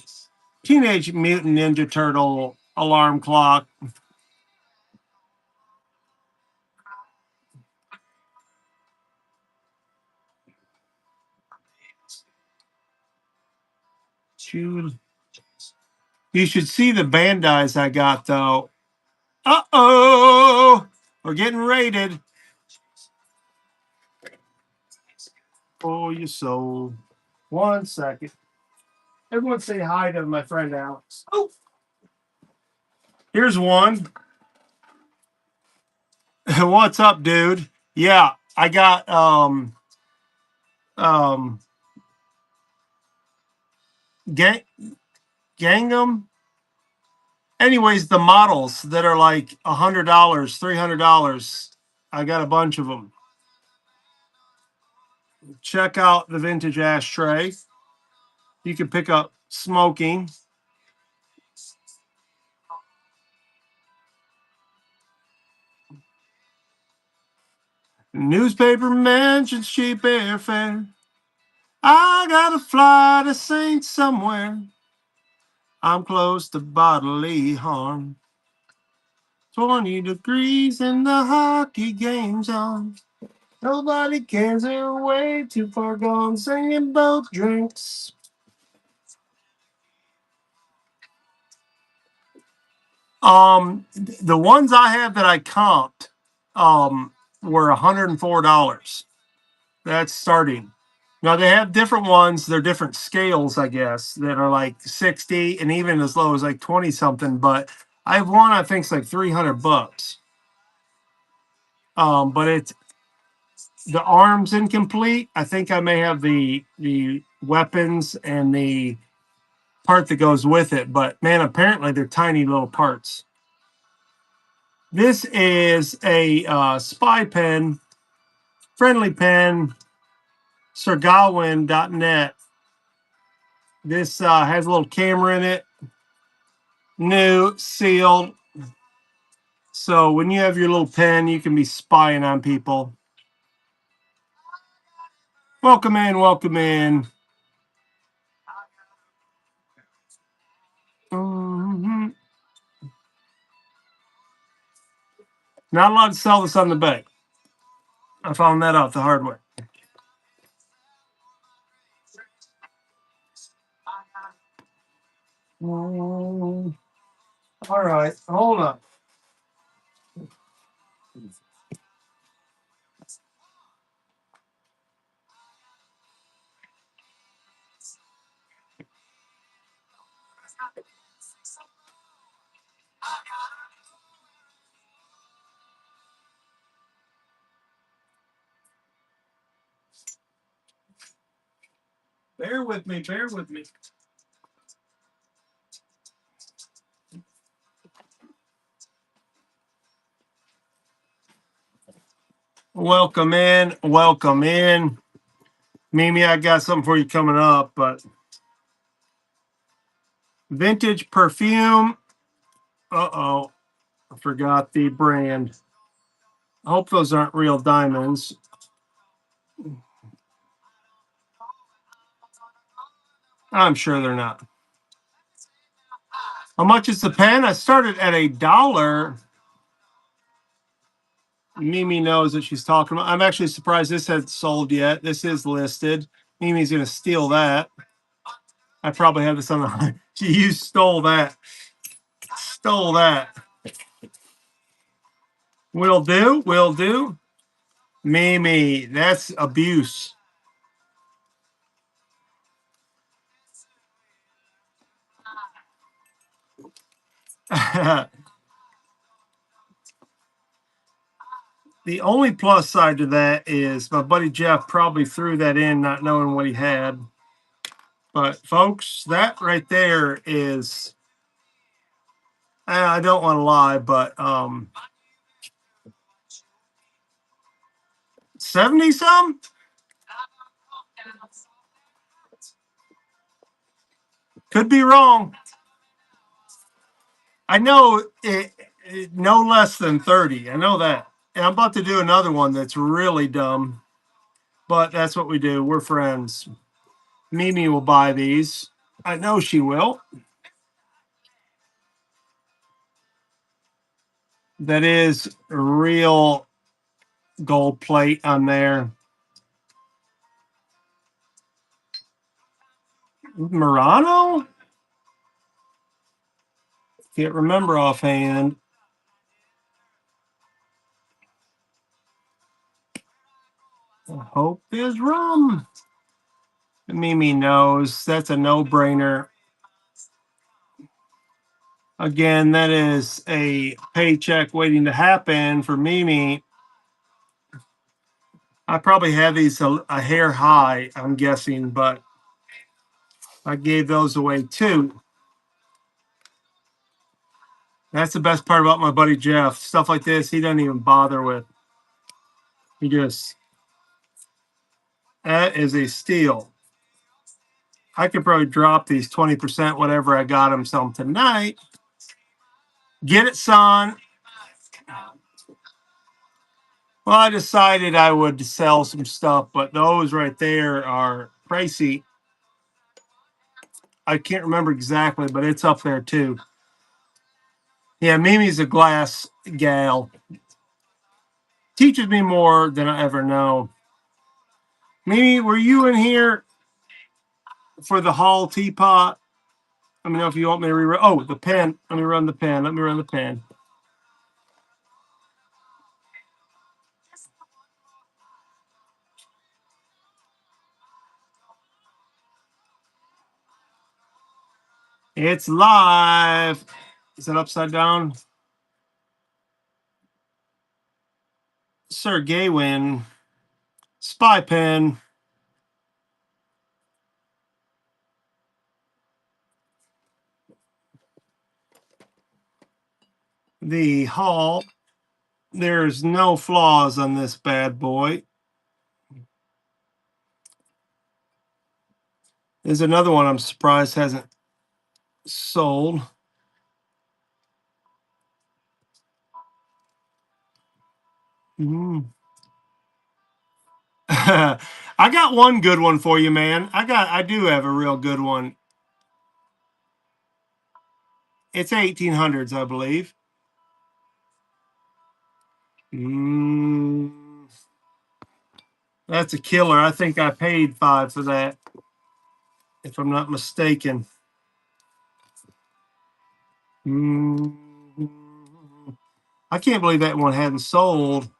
Teenage Mutant Ninja Turtle alarm clock. You should see the Bandais I got though. Uh-oh! We're getting raided. Oh, you soul. 1 second. Everyone say hi to my friend Alex. Oh, here's one. What's up, dude? Yeah, I got um gang Gangnam. Anyways, the models that are like $100, $300. I got a bunch of them. Check out the vintage ashtray. You can pick up smoking. Newspaper mentions cheap airfare. I gotta fly to Saint somewhere. I'm close to bodily harm. 20 degrees and the hockey game's on. Nobody cares, they're way too far gone, singing boat drinks. The ones I have that I comped, were $104. That's starting. Now they have different ones. They're different scales, I guess, that are like 60 and even as low as like 20 something. But I have one I think it's like $300. But it's the arms incomplete. I think I may have the weapons and the part that goes with it. But man, apparently they're tiny little parts. This is a spy pen, friendly pen, sirgawain.net. This has a little camera in it, new, sealed. So when you have your little pen, you can be spying on people. Welcome in, welcome in. Mhm. Not allowed to sell this on the bay. I found that out the hard way. All right, hold on. Bear with me, bear with me. Welcome in, welcome in. Mimi, I got something for you coming up, but vintage perfume. Uh-oh, I forgot the brand. I hope those aren't real diamonds. I'm sure they're not. How much is the pen? I started at $1. Mimi knows what she's talking about. I'm actually surprised this hasn't sold yet. This is listed. Mimi's gonna steal that. I probably have this on the. You stole that. Stole that. Will do. Will do. Mimi, that's abuse. The only plus side to that is my buddy Jeff probably threw that in not knowing what he had. But folks, that right there is, I don't want to lie, but 70 some? Could be wrong. I know no less than 30. I know that. And I'm about to do another one that's really dumb, but that's what we do. We're friends. Mimi will buy these. I know she will. That is real gold plate on there. Murano? Can't remember offhand. Hope is rum. Mimi knows. That's a no-brainer. Again, that is a paycheck waiting to happen for Mimi. I probably have these a hair high, I'm guessing, but I gave those away too. That's the best part about my buddy Jeff. Stuff like this, he doesn't even bother with. He just, that is a steal. I could probably drop these 20%, whatever I got him some tonight. Get it, son. Well, I decided I would sell some stuff, but those right there are pricey. I can't remember exactly, but it's up there too. Yeah, Mimi's a glass gal. Teaches me more than I ever know. Mimi, were you in here for the Hall teapot? Let me know if you want me to rerun. Oh, the pen. Let me run the pen. Let me run the pen. It's live. Is it upside down? Sir Gawain. Spy pen. The Hall. There's no flaws on this bad boy. There's another one I'm surprised hasn't sold. Mm. I got one good one for you, man. I do have a real good one. It's 1800s, I believe. That's a killer. I think I paid $5 for that, if I'm not mistaken. I can't believe that one hadn't sold.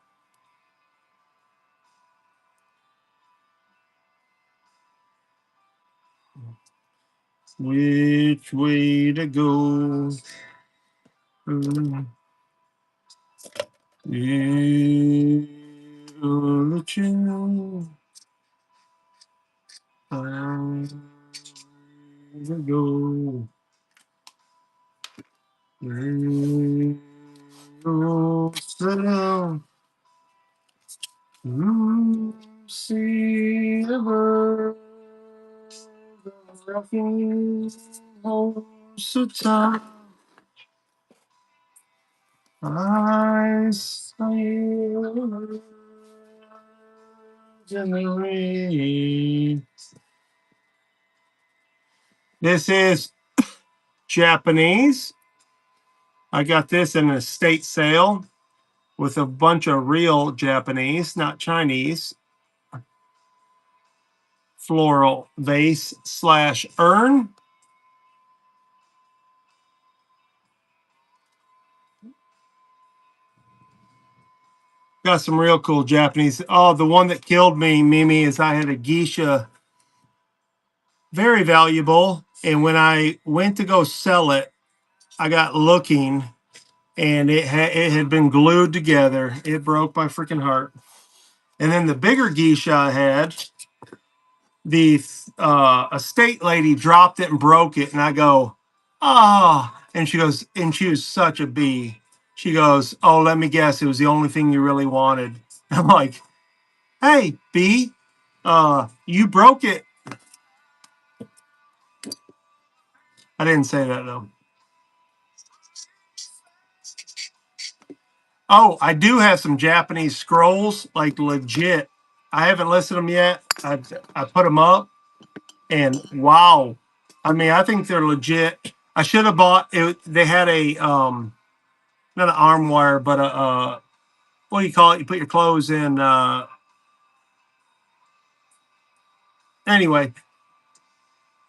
Which way to go? The chill. To go. Sit down. See the bird rocking house of time. I sail in the rain. This is Japanese. I got this in an estate sale with a bunch of real Japanese, not Chinese. Floral vase / urn. Got some real cool Japanese. Oh, the one that killed me, Mimi, is I had a geisha, very valuable. And when I went to go sell it, I got looking, and it had been glued together. It broke my freaking heart. And then the bigger geisha I had, the estate lady dropped it and broke it, and I go, ah. And she goes, and she was such a bee. She goes, oh, let me guess, it was the only thing you really wanted. I'm like, hey, bee, you broke it. I didn't say that though. Oh, I do have some Japanese scrolls, like legit. I haven't listed them yet. I put them up. And wow, I mean, I think they're legit. I should have bought it. They had a not an arm wire, but a what do you call it? You put your clothes in. Anyway,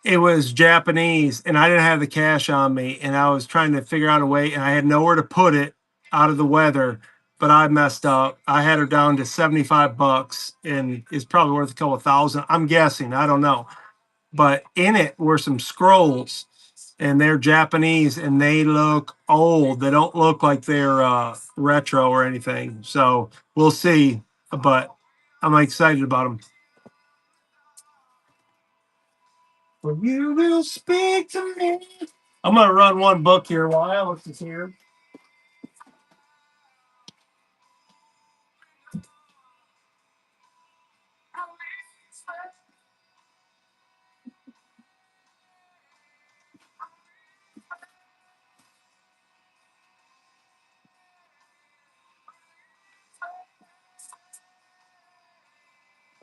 it was Japanese, and I didn't have the cash on me, and I was trying to figure out a way, and I had nowhere to put it out of the weather. But I messed up. I had her down to $75, and it's probably worth a couple thousand. I'm guessing. I don't know. But in it were some scrolls, and they're Japanese, and they look old. They don't look like they're retro or anything. So we'll see. But I'm excited about them. Well, you will speak to me. I'm gonna run one book here while Alex is here.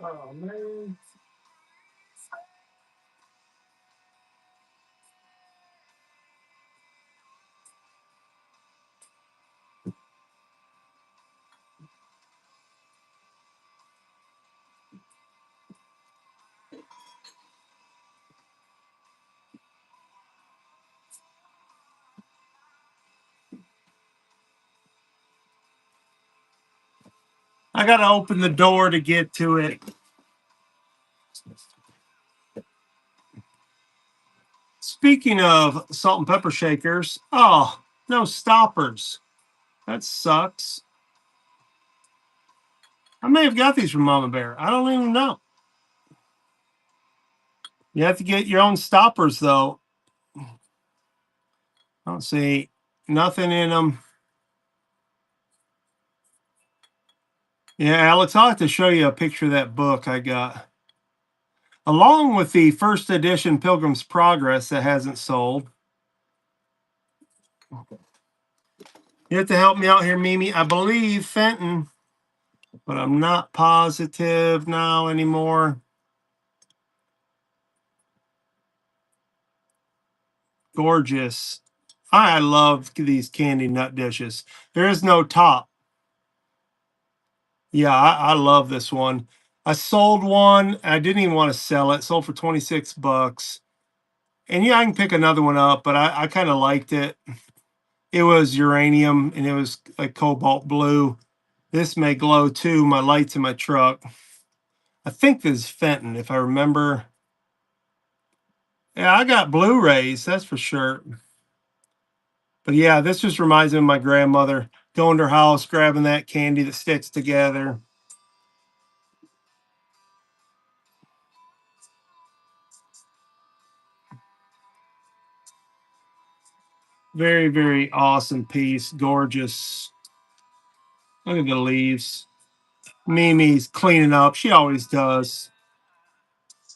Oh man. I gotta open the door to get to it. Speaking of salt and pepper shakers, oh, no stoppers. That sucks. I may have got these from Mama Bear. I don't even know. You have to get your own stoppers, though. I don't see nothing in them. Yeah, Alex, I'll have to show you a picture of that book I got, along with the first edition Pilgrim's Progress that hasn't sold. You have to help me out here, Mimi. I believe Fenton, but I'm not positive now anymore. Gorgeous. I love these candy nut dishes. There is no top. Yeah, I love this one. I sold one. I didn't even want to sell it. Sold for $26. And yeah, I can pick another one up, but I kind of liked it. It was uranium and it was like cobalt blue. This may glow too. My lights in my truck. I think this is Fenton, if I remember. Yeah, I got Blu-rays, that's for sure. But yeah, this just reminds me of my grandmother going to her house, grabbing that candy that sticks together. Very, very awesome piece. Gorgeous. Look at the leaves. Mimi's cleaning up. She always does.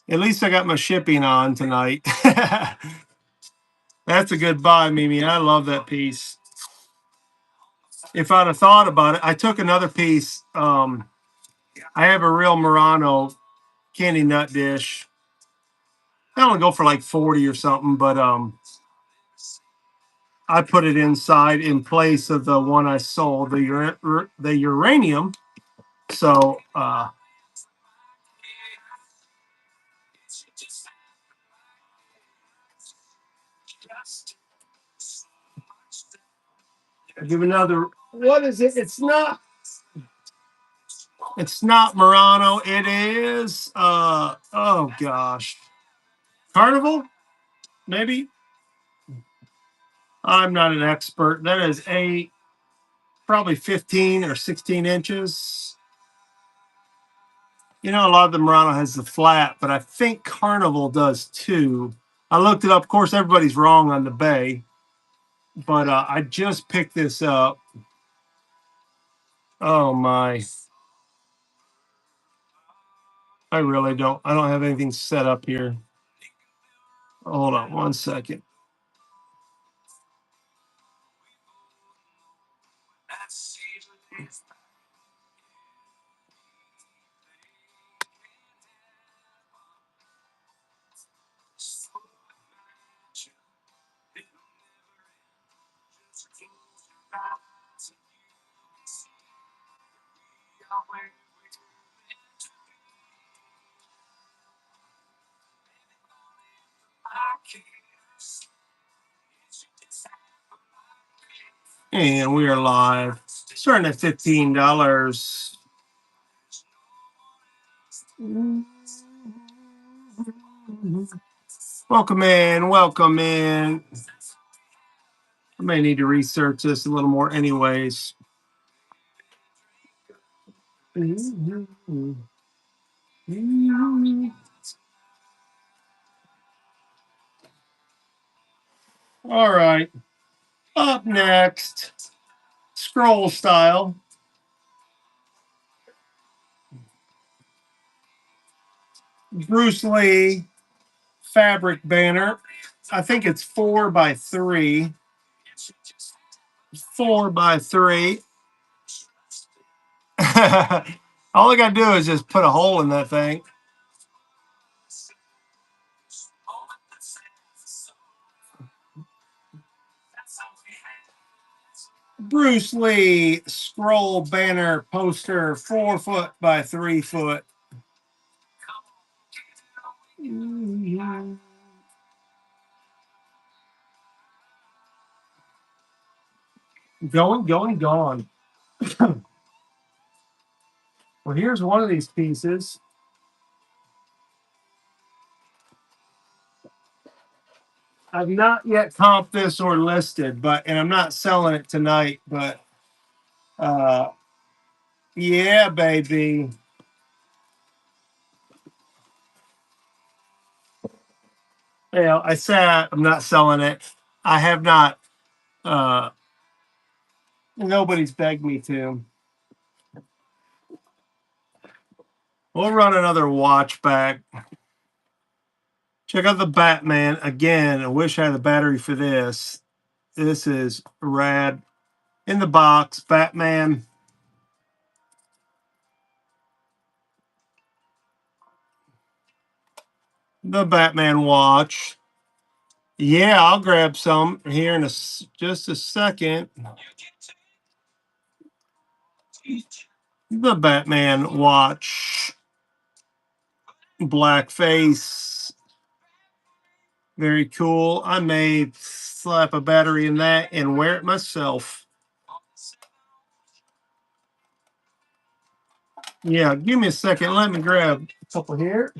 At least I got my shipping on tonight. That's a good buy, Mimi. I love that piece. If I'd have thought about it, I took another piece. I have a real Murano candy nut dish. I only go for like 40 or something, but I put it inside in place of the one I sold, the uranium. So I'll give another. What is it? It's not. It's not Murano. It is. Oh gosh, Carnival. Maybe. I'm not an expert. That is probably 15 or 16 inches. You know, a lot of the Murano has the flat, but I think Carnival does too. I looked it up. Of course, everybody's wrong on the bay, but I just picked this up. Oh my! I really don't. I don't have anything set up here. Hold on one second. And we are live. Starting at $15. Welcome in. Welcome in. I may need to research this a little more, anyways. All right. Up next, scroll style. Bruce Lee fabric banner. I think it's 4x3. 4x3. All I got to do is just put a hole in that thing. Bruce Lee scroll banner poster, 4 foot by 3 foot. Gone. Well, here's one of these pieces. I've not yet comped this or listed, and I'm not selling it tonight, but yeah, baby. Well, I said I'm not selling it. I have not. Nobody's begged me to. We'll run another watch back. Check out the Batman again. I wish I had the battery for this. This is rad. In the box, Batman. The Batman watch. Yeah, I'll grab some here in just a second. The Batman watch. Black face. Very cool. I may slap a battery in that and wear it myself. Yeah, give me a second. Let me grab a couple here.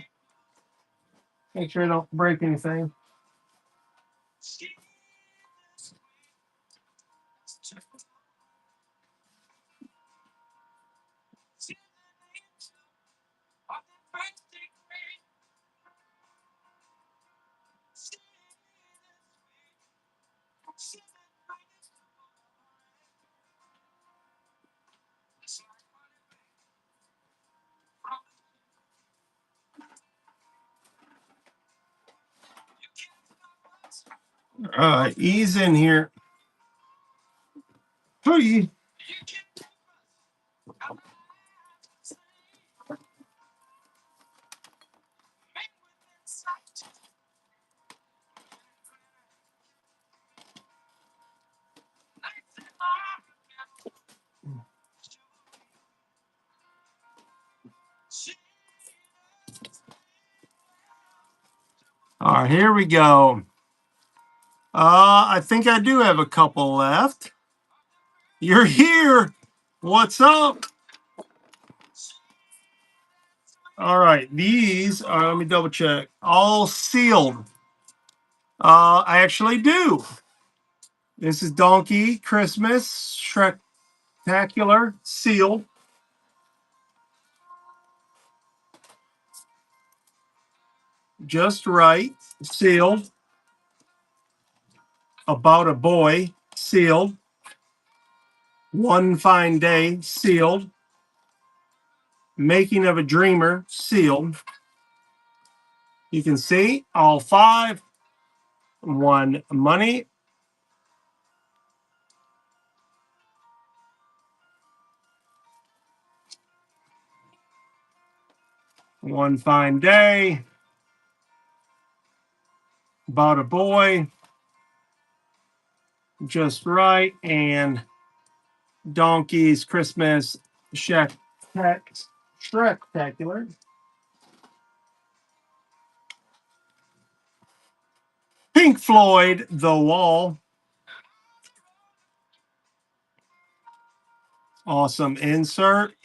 Make sure I don't break anything. All right, ease in here. Hey. All right, here we go. I think I do have a couple left. You're here. What's up? All right, these are, let me double check, all sealed. I actually do. This is Donkey Christmas Shrektacular sealed. Just right, sealed. About a Boy, sealed. One Fine Day, sealed. Making of a Dreamer, sealed. You can see all 5. One Money. One Fine Day. About a Boy. Just Right. And Donkey's Christmas Shrektacular. Pink Floyd, The Wall. Awesome insert.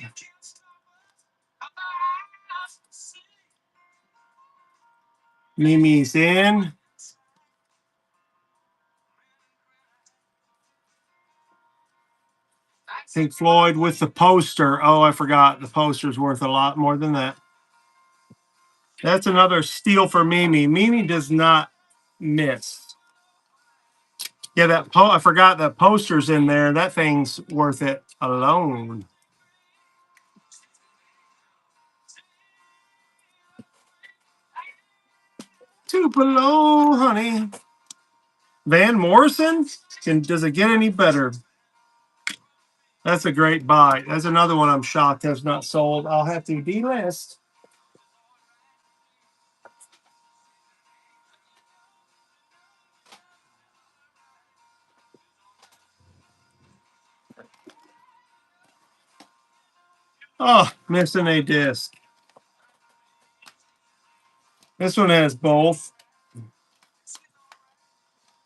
Mimi's in. Pink Floyd with the poster. Oh, I forgot. The poster's worth a lot more than that. That's another steal for Mimi. Mimi does not miss. Yeah, I forgot that poster's in there. That thing's worth it alone. Tupelo, honey. Van Morrison? Does it get any better? That's a great buy. That's another one I'm shocked has not sold. I'll have to delist. Oh, missing a disc. This one has both.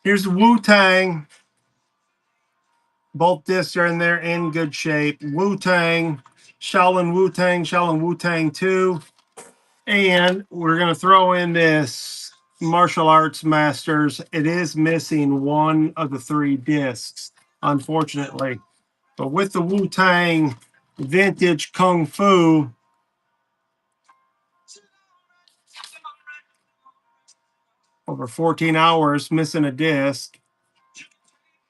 Here's Wu Tang. Both discs are in there in good shape. Wu Tang, Shaolin Wu Tang 2. And we're going to throw in this Martial Arts Masters. It is missing one of the 3 discs, unfortunately. But with the Wu Tang Vintage Kung Fu, over 14 hours missing a disc.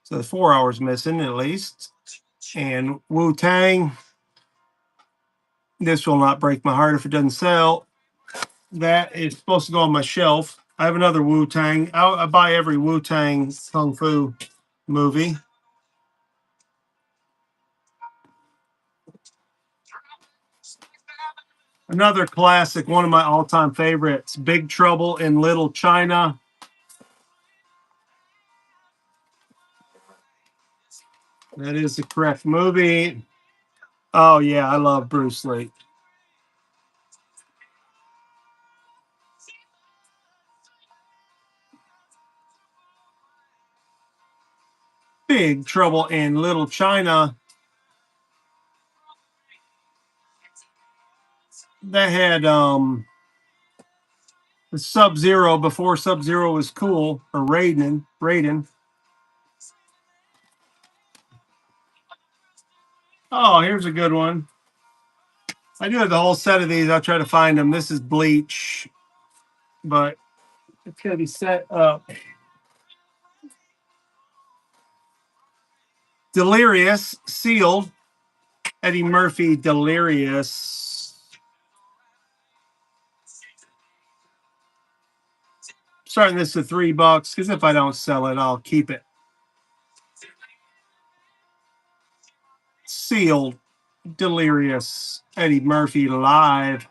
So 4 hours missing at least. And Wu Tang, this will not break my heart if it doesn't sell. That is supposed to go on my shelf. I have another Wu Tang. I buy every Wu Tang Kung Fu movie. Another classic, one of my all-time favorites, Big Trouble in Little China. That is the correct movie. Oh, yeah, I love Bruce Lee. Big Trouble in Little China. That had Sub-Zero before Sub-Zero was cool, or Raiden. Oh, here's a good one. I do have the whole set of these. I'll try to find them. This is Bleach, but it's going to be set up. Delirious, sealed. Eddie Murphy, Delirious. Starting this at $3 because if I don't sell it, I'll keep it. Sealed, Delirious, Eddie Murphy live.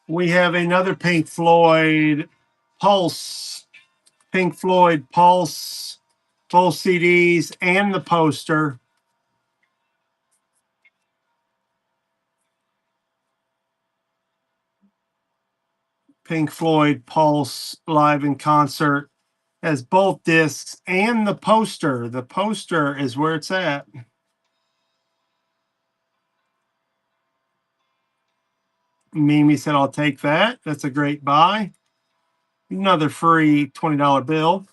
We have another Pink Floyd Pulse. Pink Floyd Pulse, full CDs, and the poster. Pink Floyd Pulse live in concert has both discs and the poster. The poster is where it's at. Mimi said, I'll take that. That's a great buy. Another free $20 bill.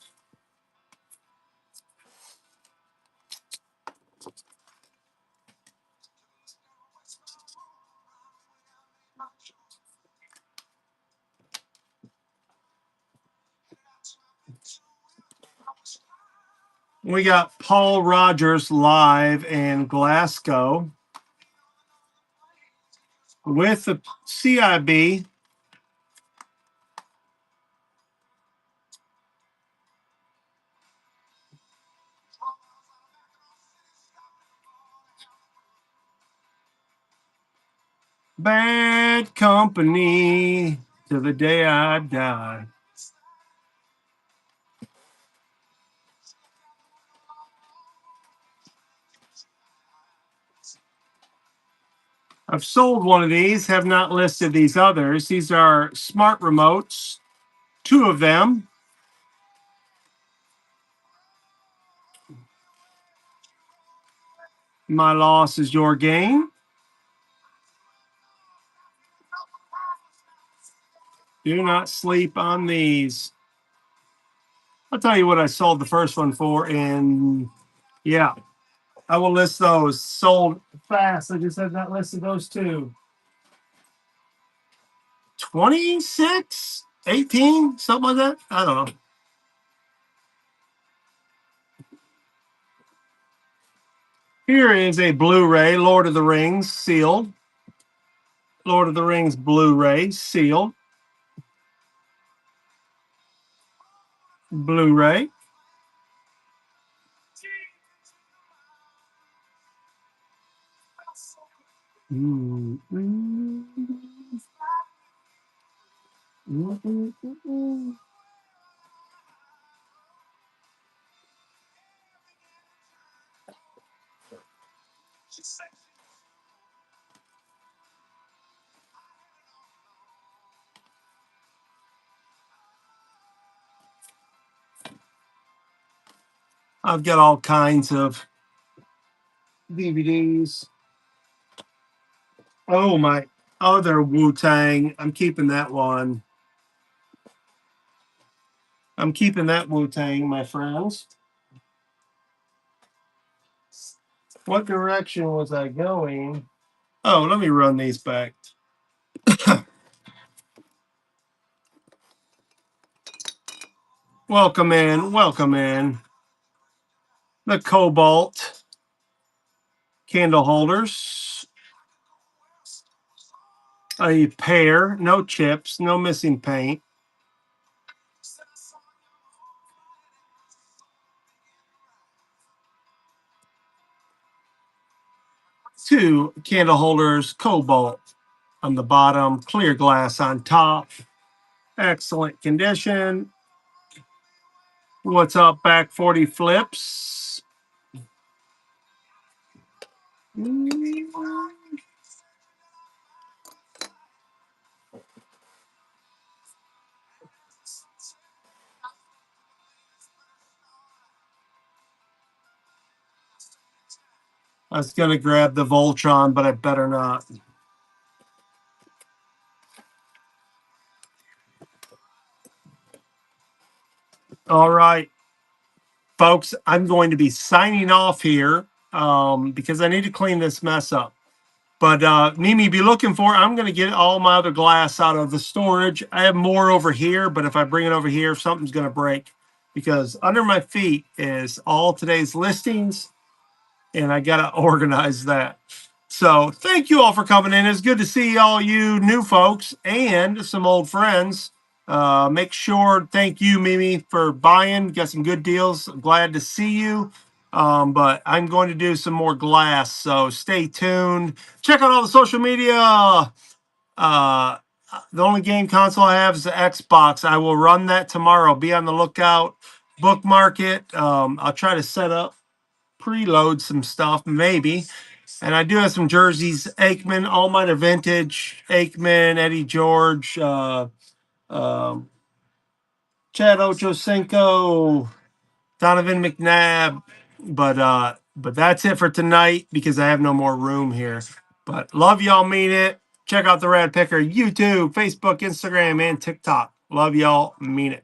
We got Paul Rogers live in Glasgow with the CIB. Bad Company till the day I die. I've sold one of these, have not listed these others. These are smart remotes, two of them. My loss is your gain. Do not sleep on these. I'll tell you what I sold the first one for, and yeah, I will list those. Sold fast. I just have not listed those two. 26, 18, something like that. I don't know. Here is a Blu-ray, Lord of the Rings, sealed. Lord of the Rings Blu-ray, sealed. Blu-ray. I've got all kinds of DVDs. Oh, my other Wu-Tang. I'm keeping that one. I'm keeping that Wu-Tang, my friends. What direction was I going? Oh, let me run these back. Welcome in. Welcome in. The Cobalt candle holders. A pair. No chips. No missing paint. Two candle holders. Cobalt on the bottom. Clear glass on top. Excellent condition. What's up, back 40 flips? I was going to grab the Voltron, but I better not. All right, folks, I'm going to be signing off here because I need to clean this mess up. But Mimi, be looking for, I'm going to get all my other glass out of the storage. I have more over here, but if I bring it over here, something's going to break because under my feet is all today's listings, and I got to organize that. So thank you all for coming in. It's good to see all you new folks and some old friends. Make sure, thank you, Mimi, for buying. Got some good deals. Glad to see you. But I'm going to do some more glass, so stay tuned. Check out all the social media. Uh, the only game console I have is the Xbox. I will run that tomorrow. Be on the lookout. Bookmark it. I'll try to set up, preload some stuff, maybe. And I do have some jerseys. Aikman, all mine are vintage. Aikman, Eddie George, um, Chad Ochocinco, Donovan McNabb. But that's it for tonight because I have no more room here. But love y'all, mean it. Check out the Rad Picker YouTube, Facebook, Instagram, and TikTok. Love y'all, mean it.